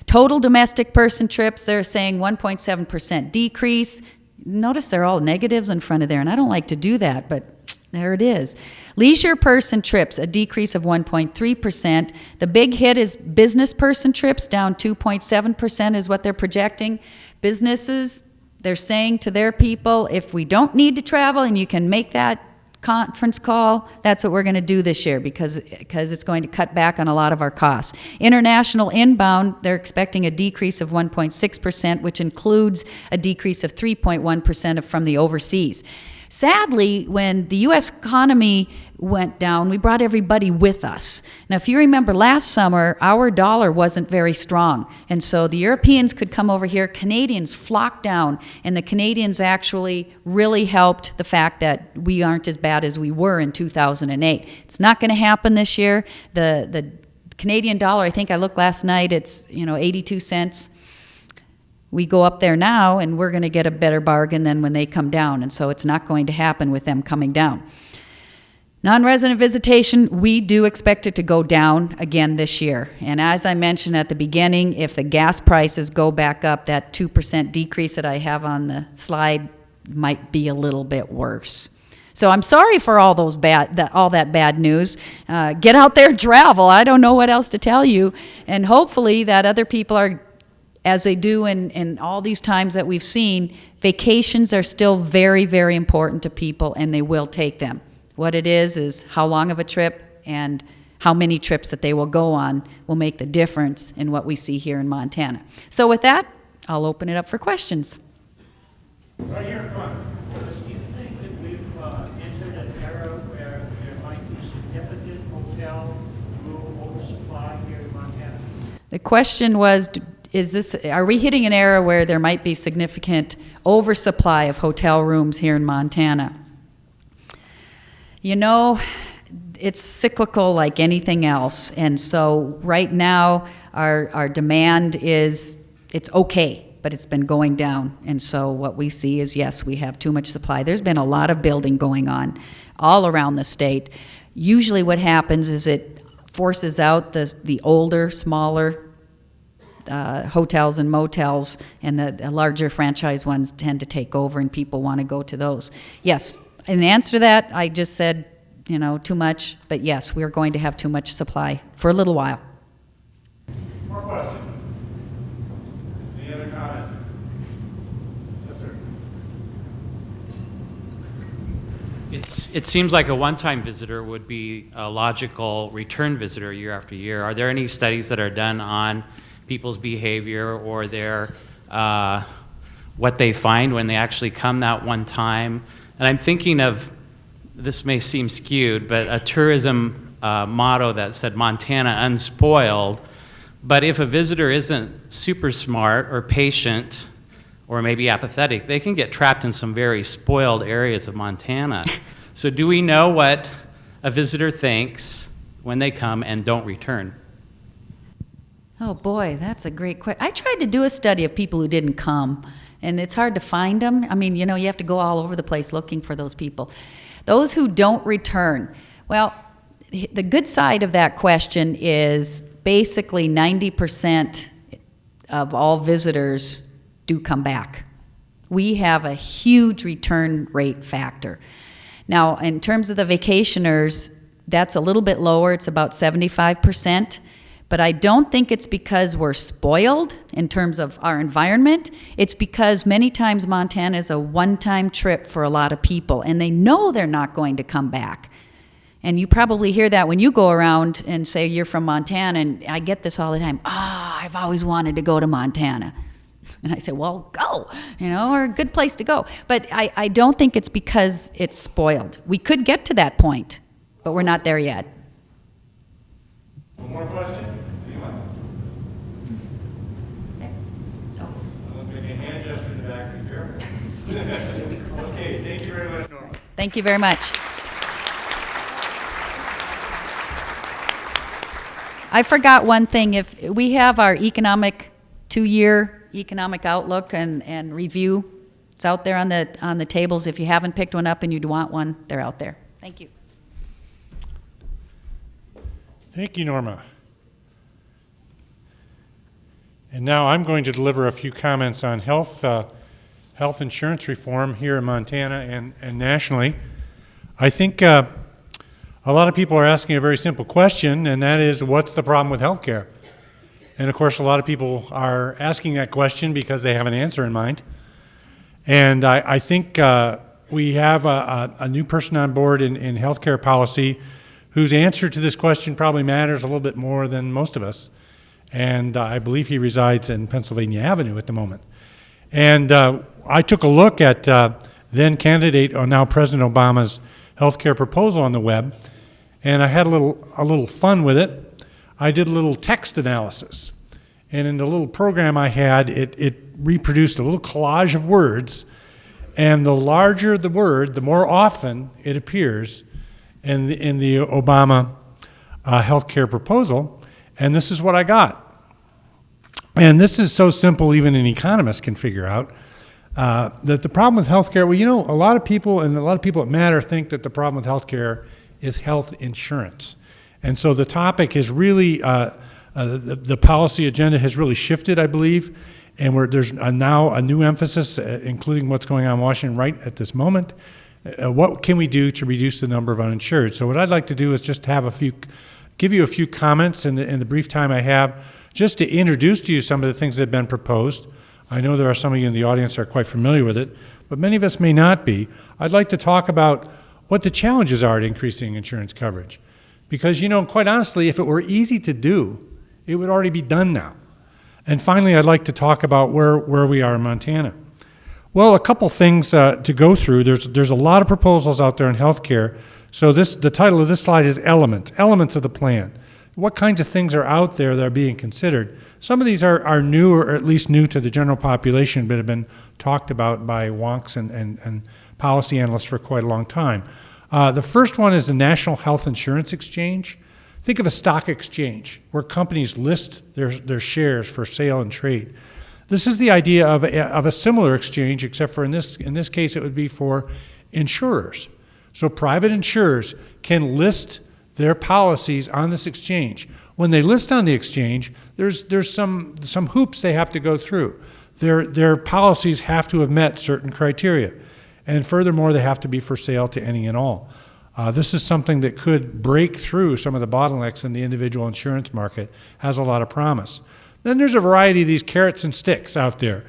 total domestic person trips, they're saying 1.7% decrease. Notice they're all negatives in front of there, and I don't like to do that, but there it is. Leisure person trips, a decrease of 1.3%. The big hit is business person trips, down 2.7% is what they're projecting. Businesses, they're saying to their people, if we don't need to travel and you can make that conference call, that's what we're going to do this year because it's going to cut back on a lot of our costs. International inbound, they're expecting a decrease of 1.6%, which includes a decrease of 3.1% from the overseas. Sadly, when the U.S. economy went down, we brought everybody with us. Now, if you remember last summer, our dollar wasn't very strong. And so the Europeans could come over here, Canadians flocked down, and the Canadians actually really helped the fact that we aren't as bad as we were in 2008. It's not going to happen this year. The Canadian dollar, I think I looked last night, it's 82 cents. We go up there now and we're going to get a better bargain than when they come down, and so it's not going to happen with them coming down. Non-resident visitation, we do expect it to go down again this year. And as I mentioned at the beginning, if the gas prices go back up, that 2% decrease that I have on the slide might be a little bit worse. So I'm sorry for all those all that bad news. Get out there and travel. I don't know what else to tell you. And hopefully that other people are, as they do in all these times that we've seen, vacations are still very, very important to people, and they will take them. What it is how long of a trip and how many trips that they will go on will make the difference in what we see here in Montana. So with that, I'll open it up for questions. Right here in front, do you think that we've entered an era where there might be significant hotel room oversupply here in Montana? The question was, are we hitting an era where there might be significant oversupply of hotel rooms here in Montana? It's cyclical like anything else. And so right now, our demand it's okay, but it's been going down. And so what we see is, yes, we have too much supply. There's been a lot of building going on all around the state. Usually what happens is it forces out the older, smaller hotels and motels, and the larger franchise ones tend to take over, and people want to go to those. Yes, in answer to that, I just said, too much, but yes, we're going to have too much supply for a little while. More questions? Any other comments? Yes, sir. It seems like a one-time visitor would be a logical return visitor year after year. Are there any studies that are done on people's behavior or their what they find when they actually come that one time? And I'm thinking of, this may seem skewed, but a tourism motto that said Montana unspoiled. But if a visitor isn't super smart or patient or maybe apathetic, they can get trapped in some very spoiled areas of Montana. So do we know what a visitor thinks when they come and don't return? Oh boy, that's a great question. I tried to do a study of people who didn't come, and it's hard to find them. I mean, you have to go all over the place looking for those people. Those who don't return, well, the good side of that question is basically 90% of all visitors do come back. We have a huge return rate factor. Now, in terms of the vacationers, that's a little bit lower. It's about 75%. But I don't think it's because we're spoiled in terms of our environment. It's because many times Montana is a one-time trip for a lot of people, and they know they're not going to come back. And you probably hear that when you go around and say you're from Montana, and I get this all the time. I've always wanted to go to Montana. And I say, well, go, or a good place to go. But I don't think it's because it's spoiled. We could get to that point, but we're not there yet. One more question? Anyone? Someone's making a hand gesture in the back. Be careful. Okay, thank you very much, Norma. Thank you very much. I forgot one thing. If we have our two-year economic outlook and review, it's out there on the tables. If you haven't picked one up and you'd want one, they're out there. Thank you. Thank you, Norma. And now I'm going to deliver a few comments on health insurance reform here in Montana and nationally. I think a lot of people are asking a very simple question, and that is, what's the problem with health care? And of course, a lot of people are asking that question because they have an answer in mind. And I think we have a new person on board in healthcare policy whose answer to this question probably matters a little bit more than most of us. And I believe he resides in Pennsylvania Avenue at the moment. And I took a look at then candidate, or now President Obama's healthcare proposal on the web, and I had a little fun with it. I did a little text analysis. And in the little program I had, it reproduced a little collage of words, and the larger the word, the more often it appears in the Obama health care proposal, and this is what I got. And this is so simple even an economist can figure out that the problem with health care, a lot of people that matter think that the problem with health care is health insurance. And so the topic is really, the policy agenda has really shifted, I believe, and there's now a new emphasis, including what's going on in Washington right at this moment. What can we do to reduce the number of uninsured? So what I'd like to do is just give you a few comments in the brief time I have, just to introduce to you some of the things that have been proposed. I know there are some of you in the audience that are quite familiar with it, but many of us may not be. I'd like to talk about what the challenges are to increasing insurance coverage. Because, quite honestly, if it were easy to do, it would already be done now. And finally, I'd like to talk about where we are in Montana. Well, a couple things to go through. There's a lot of proposals out there in healthcare. So the title of this slide is Elements of the Plan. What kinds of things are out there that are being considered? Some of these are new, or at least new to the general population, but have been talked about by wonks and policy analysts for quite a long time. The first one is the National Health Insurance Exchange. Think of a stock exchange where companies list their shares for sale and trade. This is the idea of a similar exchange, except for in this case it would be for insurers. So private insurers can list their policies on this exchange. When they list on the exchange, there's some hoops they have to go through. Their policies have to have met certain criteria. And furthermore, they have to be for sale to any and all. This is something that could break through some of the bottlenecks in the individual insurance market, has a lot of promise. Then there's a variety of these carrots and sticks out there.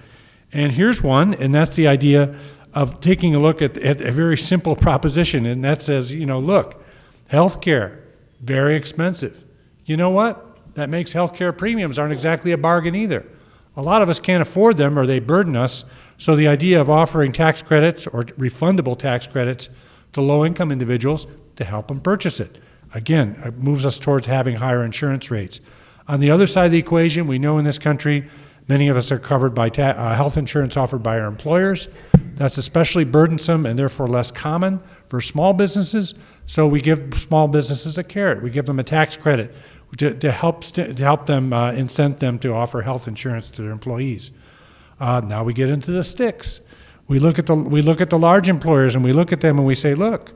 And here's one, and that's the idea of taking a look at a very simple proposition, and that says, look, healthcare, very expensive. You know what? That makes healthcare premiums aren't exactly a bargain either. A lot of us can't afford them or they burden us, so the idea of offering tax credits or refundable tax credits to low-income individuals to help them purchase it. Again, it moves us towards having higher insurance rates. On the other side of the equation, we know in this country, many of us are covered by health insurance offered by our employers. That's especially burdensome and therefore less common for small businesses, so we give small businesses a carrot. We give them a tax credit to help them, incent them to offer health insurance to their employees. Now we get into the sticks. We look at the large employers and we look at them and we say, look,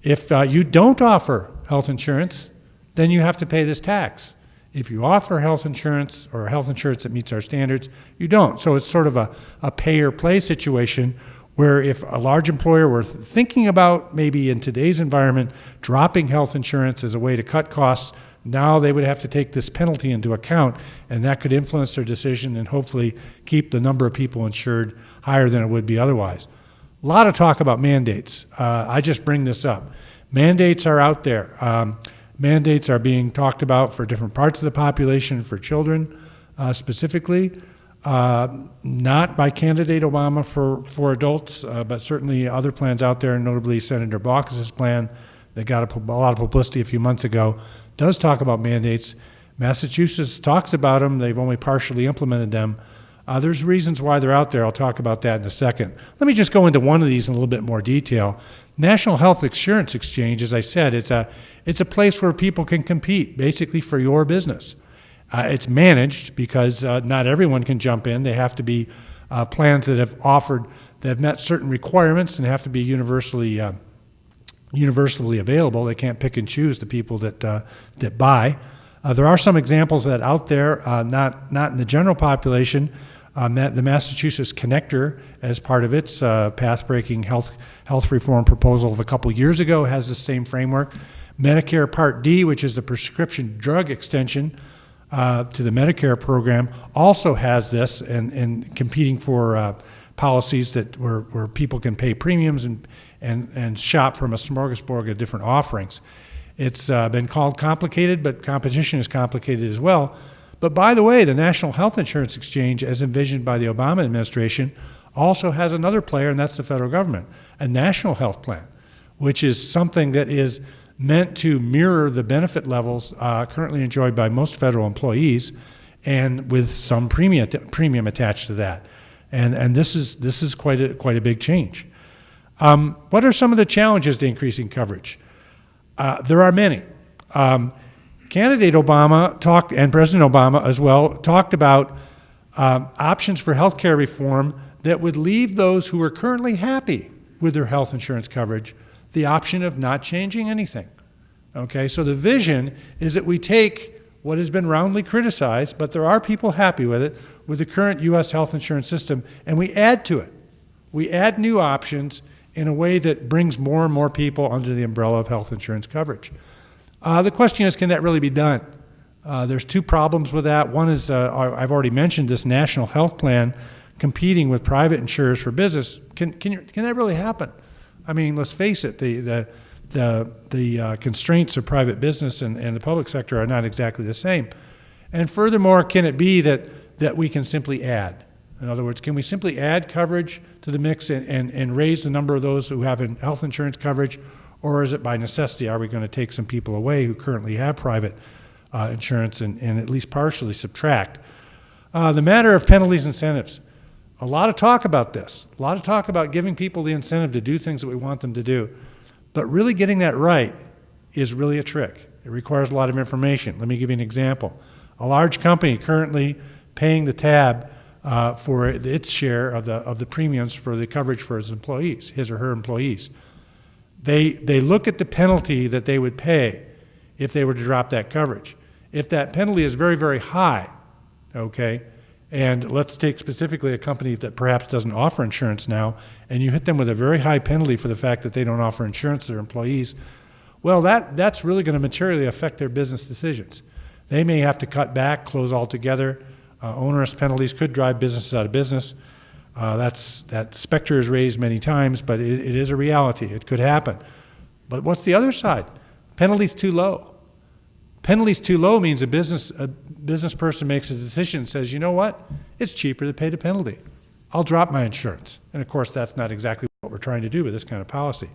if you don't offer health insurance, then you have to pay this tax. If you offer health insurance or health insurance that meets our standards, you don't. So it's sort of a pay or play situation where if a large employer were thinking about maybe in today's environment dropping health insurance as a way to cut costs, now they would have to take this penalty into account, and that could influence their decision and hopefully keep the number of people insured higher than it would be otherwise. A lot of talk about mandates. I just bring this up. Mandates are out there. Mandates are being talked about for different parts of the population, for children specifically, not by candidate Obama for adults, but certainly other plans out there, notably Senator Baucus's plan that got a lot of publicity a few months ago, does talk about mandates. Massachusetts talks about them. They've only partially implemented them. There's reasons why they're out there. I'll talk about that in a second. Let me just go into one of these in a little bit more detail. National Health Insurance Exchange, as I said, it's a place where people can compete, basically for your business. It's managed because not everyone can jump in. They have to be plans that have met certain requirements and have to be universally available. They can't pick and choose the people that buy. There are some examples of that out there, not in the general population. The Massachusetts Connector, as part of its path-breaking health reform proposal of a couple years ago, has the same framework. Medicare Part D, which is the prescription drug extension to the Medicare program, also has this, and competing for policies where people can pay premiums and shop from a smorgasbord of different offerings. It's been called complicated, but competition is complicated as well. But by the way, the National Health Insurance Exchange, as envisioned by the Obama administration, also has another player, and that's the federal government, a national health plan, which is something that is meant to mirror the benefit levels currently enjoyed by most federal employees, and with some premium attached to that. And this is quite a big change. What are some of the challenges to increasing coverage? There are many. Candidate Obama talked, and President Obama as well, talked about options for health care reform that would leave those who are currently happy with their health insurance coverage the option of not changing anything. Okay, so the vision is that we take what has been roundly criticized, but there are people happy with it, with the current U.S. health insurance system, and we add to it. We add new options in a way that brings more and more people under the umbrella of health insurance coverage. The question is, can that really be done? There's two problems with that. One is, I've already mentioned this national health plan competing with private insurers for business. Can that really happen? I mean, let's face it, the constraints of private business and the public sector are not exactly the same. And furthermore, can it be that we can simply add? In other words, can we simply add coverage to the mix and raise the number of those who have health insurance coverage, or is it by necessity? Are we going to take some people away who currently have private insurance and at least partially subtract? The matter of penalties and incentives. A lot of talk about this. A lot of talk about giving people the incentive to do things that we want them to do. But really getting that right is really a trick. It requires a lot of information. Let me give you an example. A large company currently paying the tab for its share of the premiums for the coverage for his employees, his or her employees. They look at the penalty that they would pay if they were to drop that coverage. If that penalty is very, very high, okay, and let's take specifically a company that perhaps doesn't offer insurance now, and you hit them with a very high penalty for the fact that they don't offer insurance to their employees, well, that's really going to materially affect their business decisions. They may have to cut back, close altogether. Onerous penalties could drive businesses out of business. That specter is raised many times, but it is a reality. It could happen. But what's the other side? Penalties too low. Penalties too low means a business person makes a decision and says, you know what? It's cheaper to pay the penalty. I'll drop my insurance. And of course, that's not exactly what we're trying to do with this kind of policy.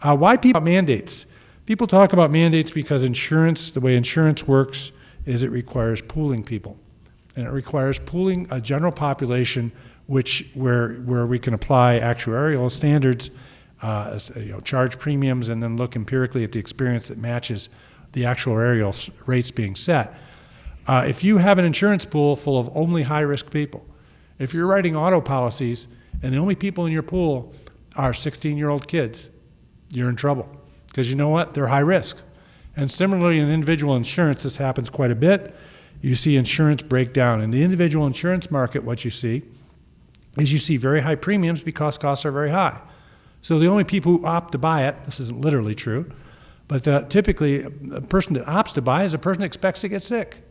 Why people mandates? People talk about mandates because insurance, the way insurance works, is it requires pooling people. And it requires pooling a general population where we can apply actuarial standards, charge premiums, and then look empirically at the experience that matches the actuarial rates being set. If you have an insurance pool full of only high-risk people, if you're writing auto policies and the only people in your pool are 16-year-old kids, you're in trouble. Because you know what? They're high risk. And similarly, in individual insurance, this happens quite a bit. You see insurance break down. In the individual insurance market, what you see is you see very high premiums because costs are very high. So the only people who opt to buy it, this isn't literally true, but typically a person that opts to buy is a person that expects to get sick.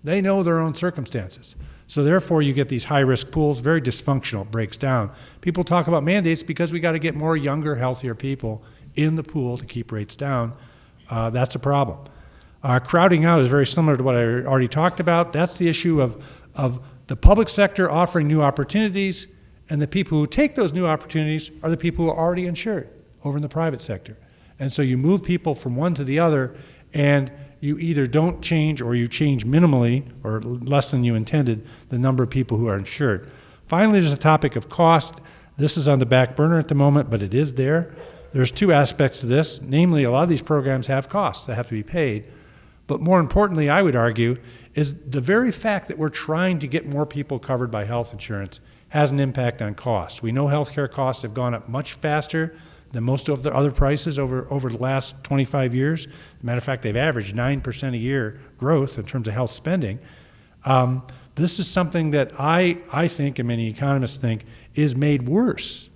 They know their own circumstances. So therefore, you get these high-risk pools, very dysfunctional, it breaks down. People talk about mandates because we got to get more younger, healthier people in the pool to keep rates down. That's a problem. Crowding out is very similar to what I already talked about. That's the issue of the public sector offering new opportunities, and the people who take those new opportunities are the people who are already insured over in the private sector. And so you move people from one to the other, and you either don't change or you change minimally or less than you intended the number of people who are insured. Finally, there's a topic of cost. This is on the back burner at the moment, but it is there. There's two aspects to this. Namely, a lot of these programs have costs that have to be paid. But more importantly, I would argue, is the very fact that we're trying to get more people covered by health insurance has an impact on costs. We know healthcare costs have gone up much faster than most of the other prices over the last 25 years. As a matter of fact, they've averaged 9% a year growth in terms of health spending. This is something that I think, and many economists think, is made worse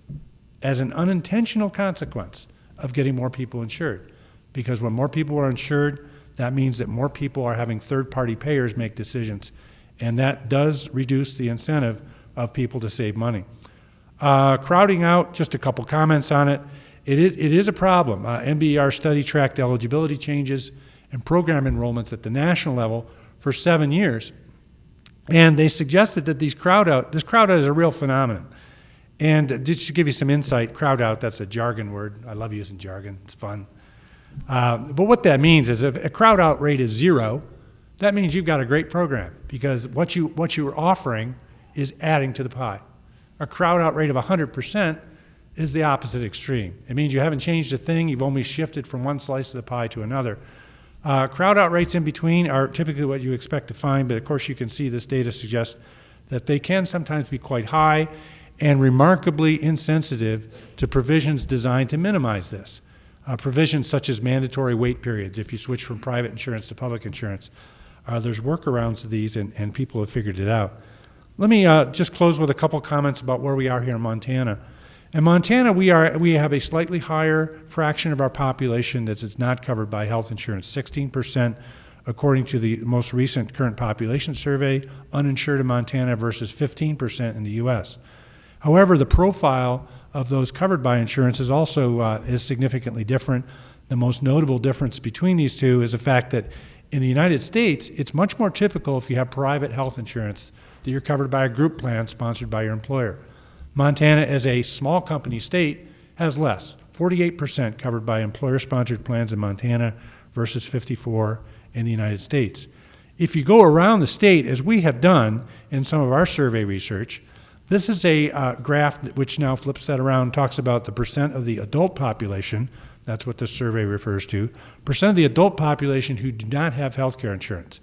as an unintentional consequence of getting more people insured. Because when more people are insured, that means that more people are having third-party payers make decisions, and that does reduce the incentive of people to save money. Crowding out, just a couple comments on it. It is a problem. NBER study tracked eligibility changes and program enrollments at the national level for 7 years, and they suggested that this crowd out is a real phenomenon. And just to give you some insight, crowd out, that's a jargon word. I love using jargon, it's fun. But what that means is if a crowd out rate is 0, that means you've got a great program because what you're offering is adding to the pie. A crowd out rate of 100% is the opposite extreme. It means you haven't changed a thing, you've only shifted from one slice of the pie to another. Crowd out rates in between are typically what you expect to find, but of course you can see this data suggests that they can sometimes be quite high and remarkably insensitive to provisions designed to minimize this. Provisions such as mandatory wait periods if you switch from private insurance to public insurance. There's workarounds to these, and people have figured it out. Let me just close with a couple comments about where we are here in Montana. In Montana, we have a slightly higher fraction of our population that is not covered by health insurance, 16%, according to the most recent current population survey, uninsured in Montana versus 15% in the U.S. However, the profile of those covered by insurance is also is significantly different. The most notable difference between these two is the fact that in the United States, it's much more typical if you have private health insurance that you're covered by a group plan sponsored by your employer. Montana, as a small company state, has less, 48% covered by employer-sponsored plans in Montana versus 54% in the United States. If you go around the state, as we have done in some of our survey research, this is a graph which now flips that around and talks about the percent of the adult population, that's what this survey refers to, percent of the adult population who do not have health care insurance.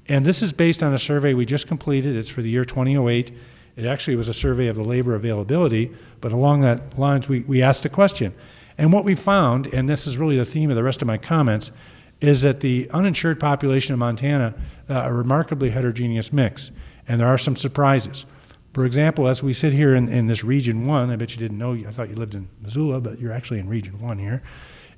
And this is based on a survey we just completed. It's for the year 2008. It actually was a survey of the labor availability, but along that lines we asked a question. And what we found, and this is really the theme of the rest of my comments, is that the uninsured population of Montana, a remarkably heterogeneous mix, and there are some surprises. For example, as we sit here in this Region 1, I bet you didn't know, I thought you lived in Missoula, but you're actually in Region 1 here,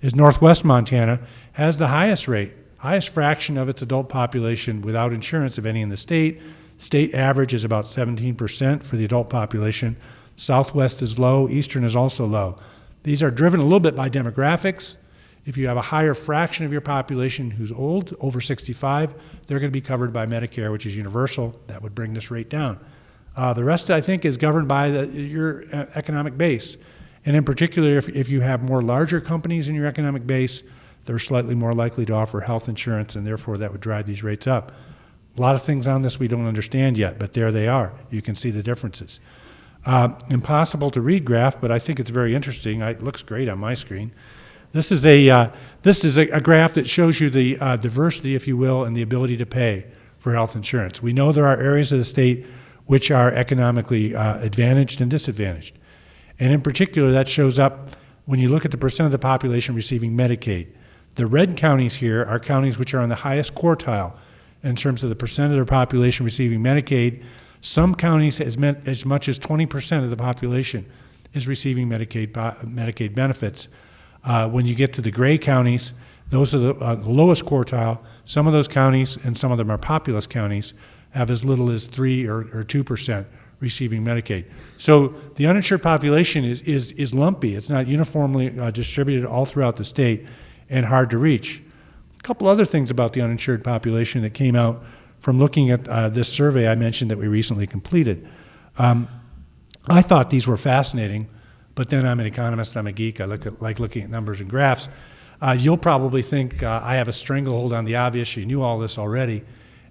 is Northwest Montana has the highest rate, highest fraction of its adult population without insurance of any in the state. State average is about 17% for the adult population. Southwest is low, Eastern is also low. These are driven a little bit by demographics. If you have a higher fraction of your population who's old, over 65, they're going to be covered by Medicare, which is universal. That would bring this rate down. The rest, I think, is governed by your economic base. And in particular, if you have more larger companies in your economic base, they're slightly more likely to offer health insurance, and therefore that would drive these rates up. A lot of things on this we don't understand yet, but there they are. You can see the differences. Impossible to read graph, but I think it's very interesting. It looks great on my screen. This is a graph that shows you the diversity, if you will, and the ability to pay for health insurance. We know there are areas of the state which are economically advantaged and disadvantaged. And in particular, that shows up when you look at the percent of the population receiving Medicaid. The red counties here are counties which are on the highest quartile in terms of the percent of their population receiving Medicaid. Some counties, as much as 20% of the population is receiving Medicaid benefits. When you get to the gray counties, those are the lowest quartile. Some of those counties, and some of them are populous counties, have as little as 3 or 2% receiving Medicaid. So the uninsured population is lumpy. It's not uniformly distributed all throughout the state and hard to reach. A couple other things about the uninsured population that came out from looking at this survey I mentioned that we recently completed. I thought these were fascinating, but then I'm an economist, I'm a geek, I like looking at numbers and graphs. You'll probably think I have a stranglehold on the obvious, you knew all this already,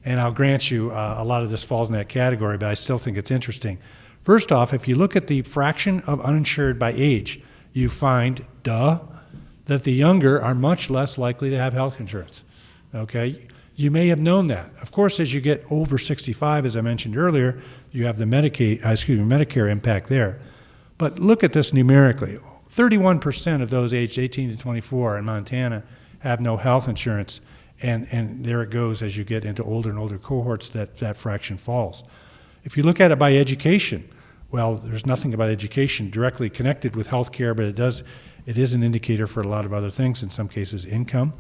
and I'll grant you a lot of this falls in that category, but I still think it's interesting. First off, if you look at the fraction of uninsured by age, you find, that the younger are much less likely to have health insurance, okay? You may have known that. Of course, as you get over 65, as I mentioned earlier, you have the Medicare impact there. But look at this numerically. 31% of those aged 18 to 24 in Montana have no health insurance, and there it goes as you get into older and older cohorts, that fraction falls. If you look at it by education, well, there's nothing about education directly connected with health care, but it is an indicator for a lot of other things, in some cases income.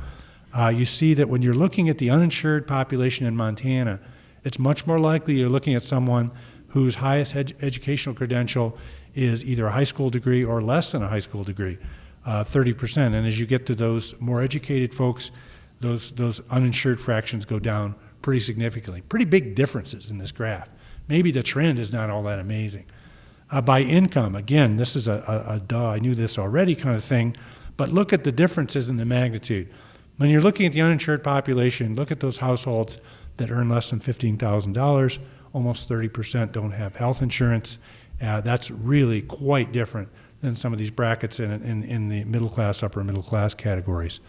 You see that when you're looking at the uninsured population in Montana, it's much more likely you're looking at someone whose highest educational credential is either a high school degree or less than a high school degree, 30%. And as you get to those more educated folks, those uninsured fractions go down pretty significantly. Pretty big differences in this graph. Maybe the trend is not all that amazing. By income, again, this is a duh, I knew this already kind of thing, but look at the differences in the magnitude. When you're looking at the uninsured population, look at those households that earn less than $15,000. Almost 30% don't have health insurance. That's really quite different than some of these brackets in the middle class, upper middle class categories.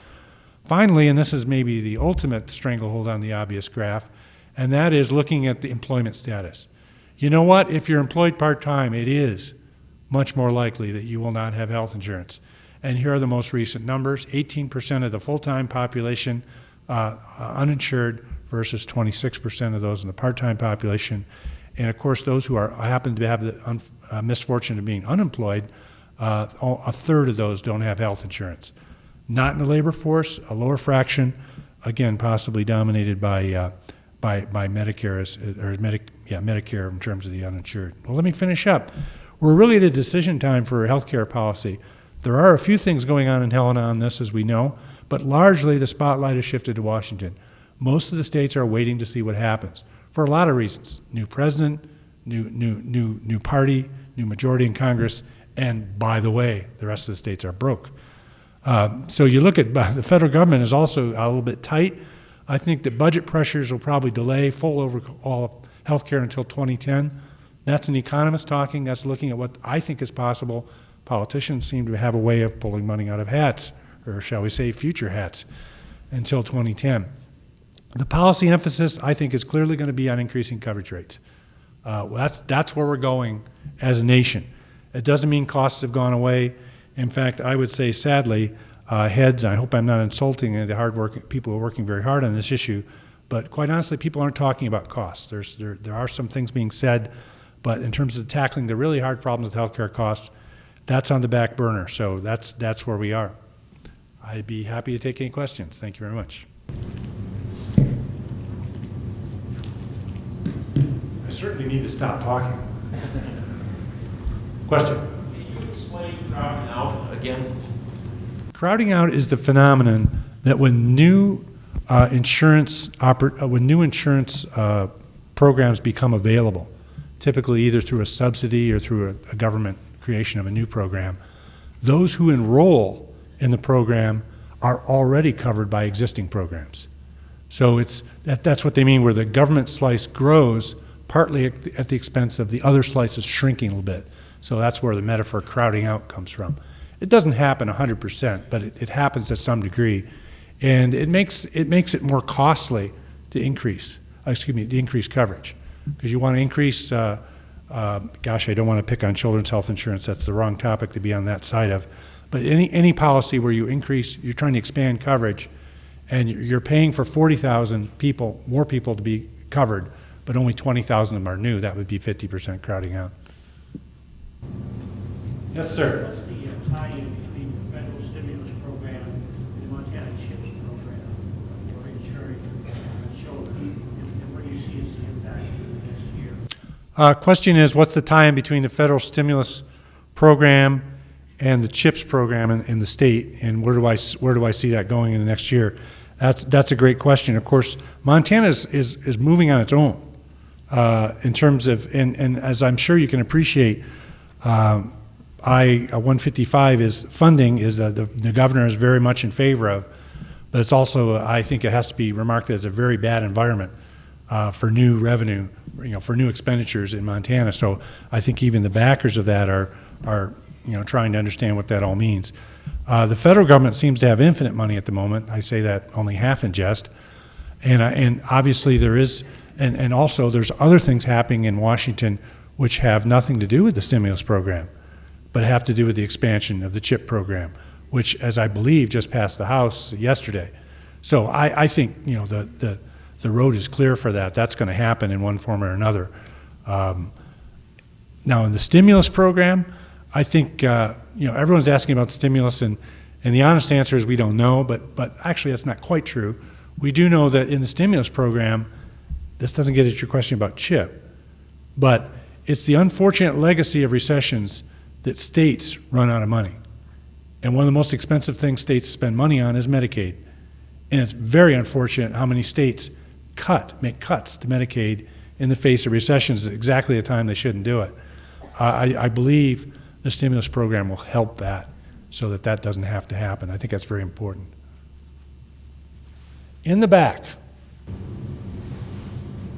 Finally, and this is maybe the ultimate stranglehold on the obvious graph, and that is looking at the employment status. You know what? If you're employed part-time, it is much more likely that you will not have health insurance. And here are the most recent numbers. 18% of the full-time population uninsured versus 26% of those in the part-time population. And of course, those who happen to have the misfortune of being unemployed, a third of those don't have health insurance. Not in the labor force, a lower fraction, again, possibly dominated by Medicare, Medicare in terms of the uninsured. Well, let me finish up. We're really at a decision time for healthcare policy. There are a few things going on in Helena on this, as we know, but largely the spotlight has shifted to Washington. Most of the states are waiting to see what happens for a lot of reasons. New president, new party, new majority in Congress, and by the way, the rest of the states are broke. So you look at the federal government is also a little bit tight. I think that budget pressures will probably delay full overhaul of healthcare until 2010. That's an economist talking. That's looking at what I think is possible. Politicians seem to have a way of pulling money out of hats, or shall we say future hats, until 2010. The policy emphasis, I think, is clearly going to be on increasing coverage rates. That's where we're going as a nation. It doesn't mean costs have gone away. In fact, I would say, sadly, heads. I hope I'm not insulting the hard-working people who are working very hard on this issue, but quite honestly, people aren't talking about costs. There are some things being said, but in terms of tackling the really hard problems with healthcare costs, that's on the back burner. So that's where we are. I'd be happy to take any questions. Thank you very much. I certainly need to stop talking. Question? Can you explain crowding out again? Crowding out is the phenomenon that when new insurance programs become available, typically either through a subsidy or through a government creation of a new program, those who enroll in the program are already covered by existing programs. So that's what they mean, where the government slice grows partly at the expense of the other slices shrinking a little bit. So that's where the metaphor crowding out comes from. It doesn't happen 100%, but it happens to some degree. And it makes it more costly to increase coverage. Because you want to increase, gosh, I don't want to pick on children's health insurance. That's the wrong topic to be on that side of. But any policy where you're trying to expand coverage, and you're paying for 40,000 people, more people to be covered, but only 20,000 of them are new, that would be 50% crowding out. Yes, sir. What's the tie-in between the federal stimulus program and the Montana CHIPS program for insuring children? And what do you see as the impact in the next year? Question is, what's the tie-in between the federal stimulus program and the CHIPS program in the state, and where do I see that going in the next year? That's a great question. Of course, Montana is moving on its own in terms of, and as I'm sure you can appreciate, I-155 is funding is the governor is very much in favor of, but it's also, I think it has to be remarked as a very bad environment for new revenue, for new expenditures in Montana. So I think even the backers of that are trying to understand what that all means. The federal government seems to have infinite money at the moment. I say that only half in jest. And obviously there is, and also there's other things happening in Washington which have nothing to do with the stimulus program, but have to do with the expansion of the CHIP program, which, as I believe, just passed the House yesterday. So I think the road is clear for that. That's going to happen in one form or another. Now in the stimulus program, I think everyone's asking about the stimulus, and the honest answer is we don't know, but actually that's not quite true. We do know that in the stimulus program, this doesn't get at your question about CHIP, but it's the unfortunate legacy of recessions that states run out of money. And one of the most expensive things states spend money on is Medicaid. And it's very unfortunate how many states make cuts to Medicaid in the face of recessions at exactly the time they shouldn't do it. I believe the stimulus program will help that so that doesn't have to happen. I think that's very important. In the back.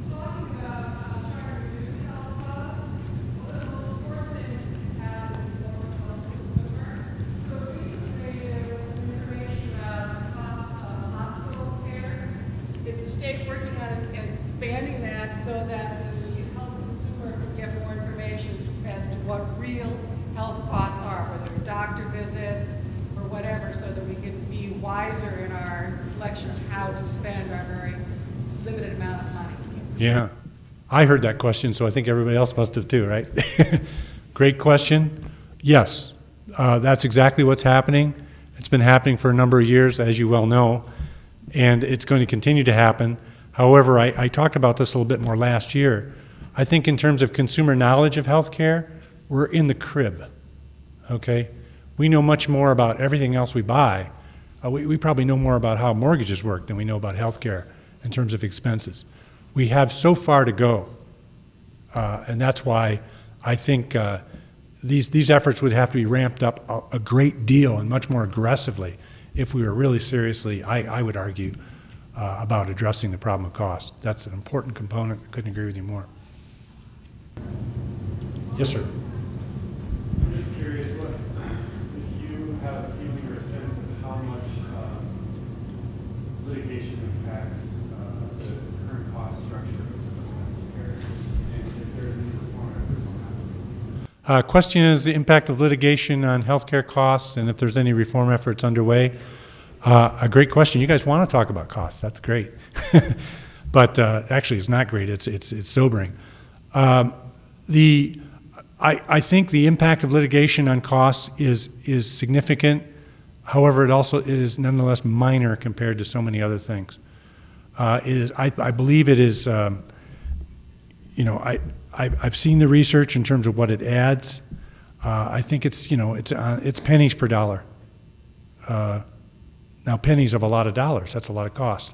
Talking about trying to reduce health costs, one of the most important things is to have an informed health consumer. So recently there was some information about the cost of hospital care. Is the state working on expanding that so that the health consumer can get more information as to what real health costs are, whether doctor visits or whatever, so that we can be wiser in our selection of how to spend our very limited amount of money? Yeah, I heard that question, so I think everybody else must have too, right? Great question. Yes, that's exactly what's happening. It's been happening for a number of years, as you well know, and it's going to continue to happen. However, I talked about this a little bit more last year. I think in terms of consumer knowledge of healthcare, we're in the crib, okay? We know much more about everything else we buy. We probably know more about how mortgages work than we know about healthcare in terms of expenses. We have so far to go, and that's why I think these efforts would have to be ramped up a great deal and much more aggressively if we were really seriously, I would argue, about addressing the problem of cost. That's an important component. I couldn't agree with you more. Yes, sir. I'm just curious, if you have a feeling or a sense of how much litigation impacts the current cost structure of healthcare, and if there's any reform efforts on Question is the impact of litigation on healthcare costs and if there's any reform efforts underway. A great question. You guys want to talk about costs. That's great. But actually, it's not great. It's sobering. I think the impact of litigation on costs is significant. However, it is nonetheless minor compared to so many other things. I believe it is. I've seen the research in terms of what it adds. I think it's pennies per dollar. Now, pennies of a lot of dollars. That's a lot of cost.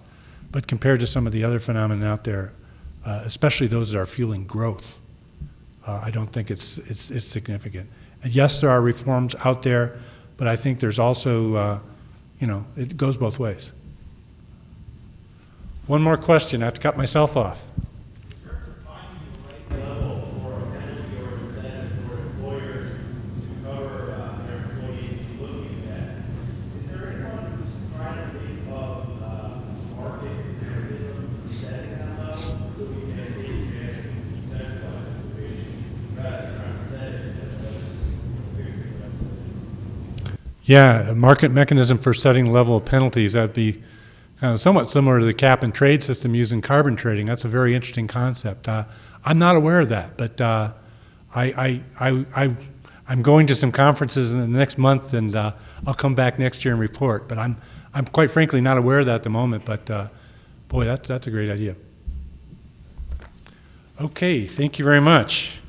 But compared to some of the other phenomena out there, especially those that are fueling growth, I don't think it's significant. And yes, there are reforms out there, but I think there's also, it goes both ways. One more question. I have to cut myself off. Yeah, a market mechanism for setting the level of penalties. That'd be somewhat similar to the cap and trade system used in carbon trading. That's a very interesting concept. I'm not aware of that, but I'm going to some conferences in the next month, and I'll come back next year and report. But I'm quite frankly not aware of that at the moment. But boy, that's a great idea. Okay, thank you very much.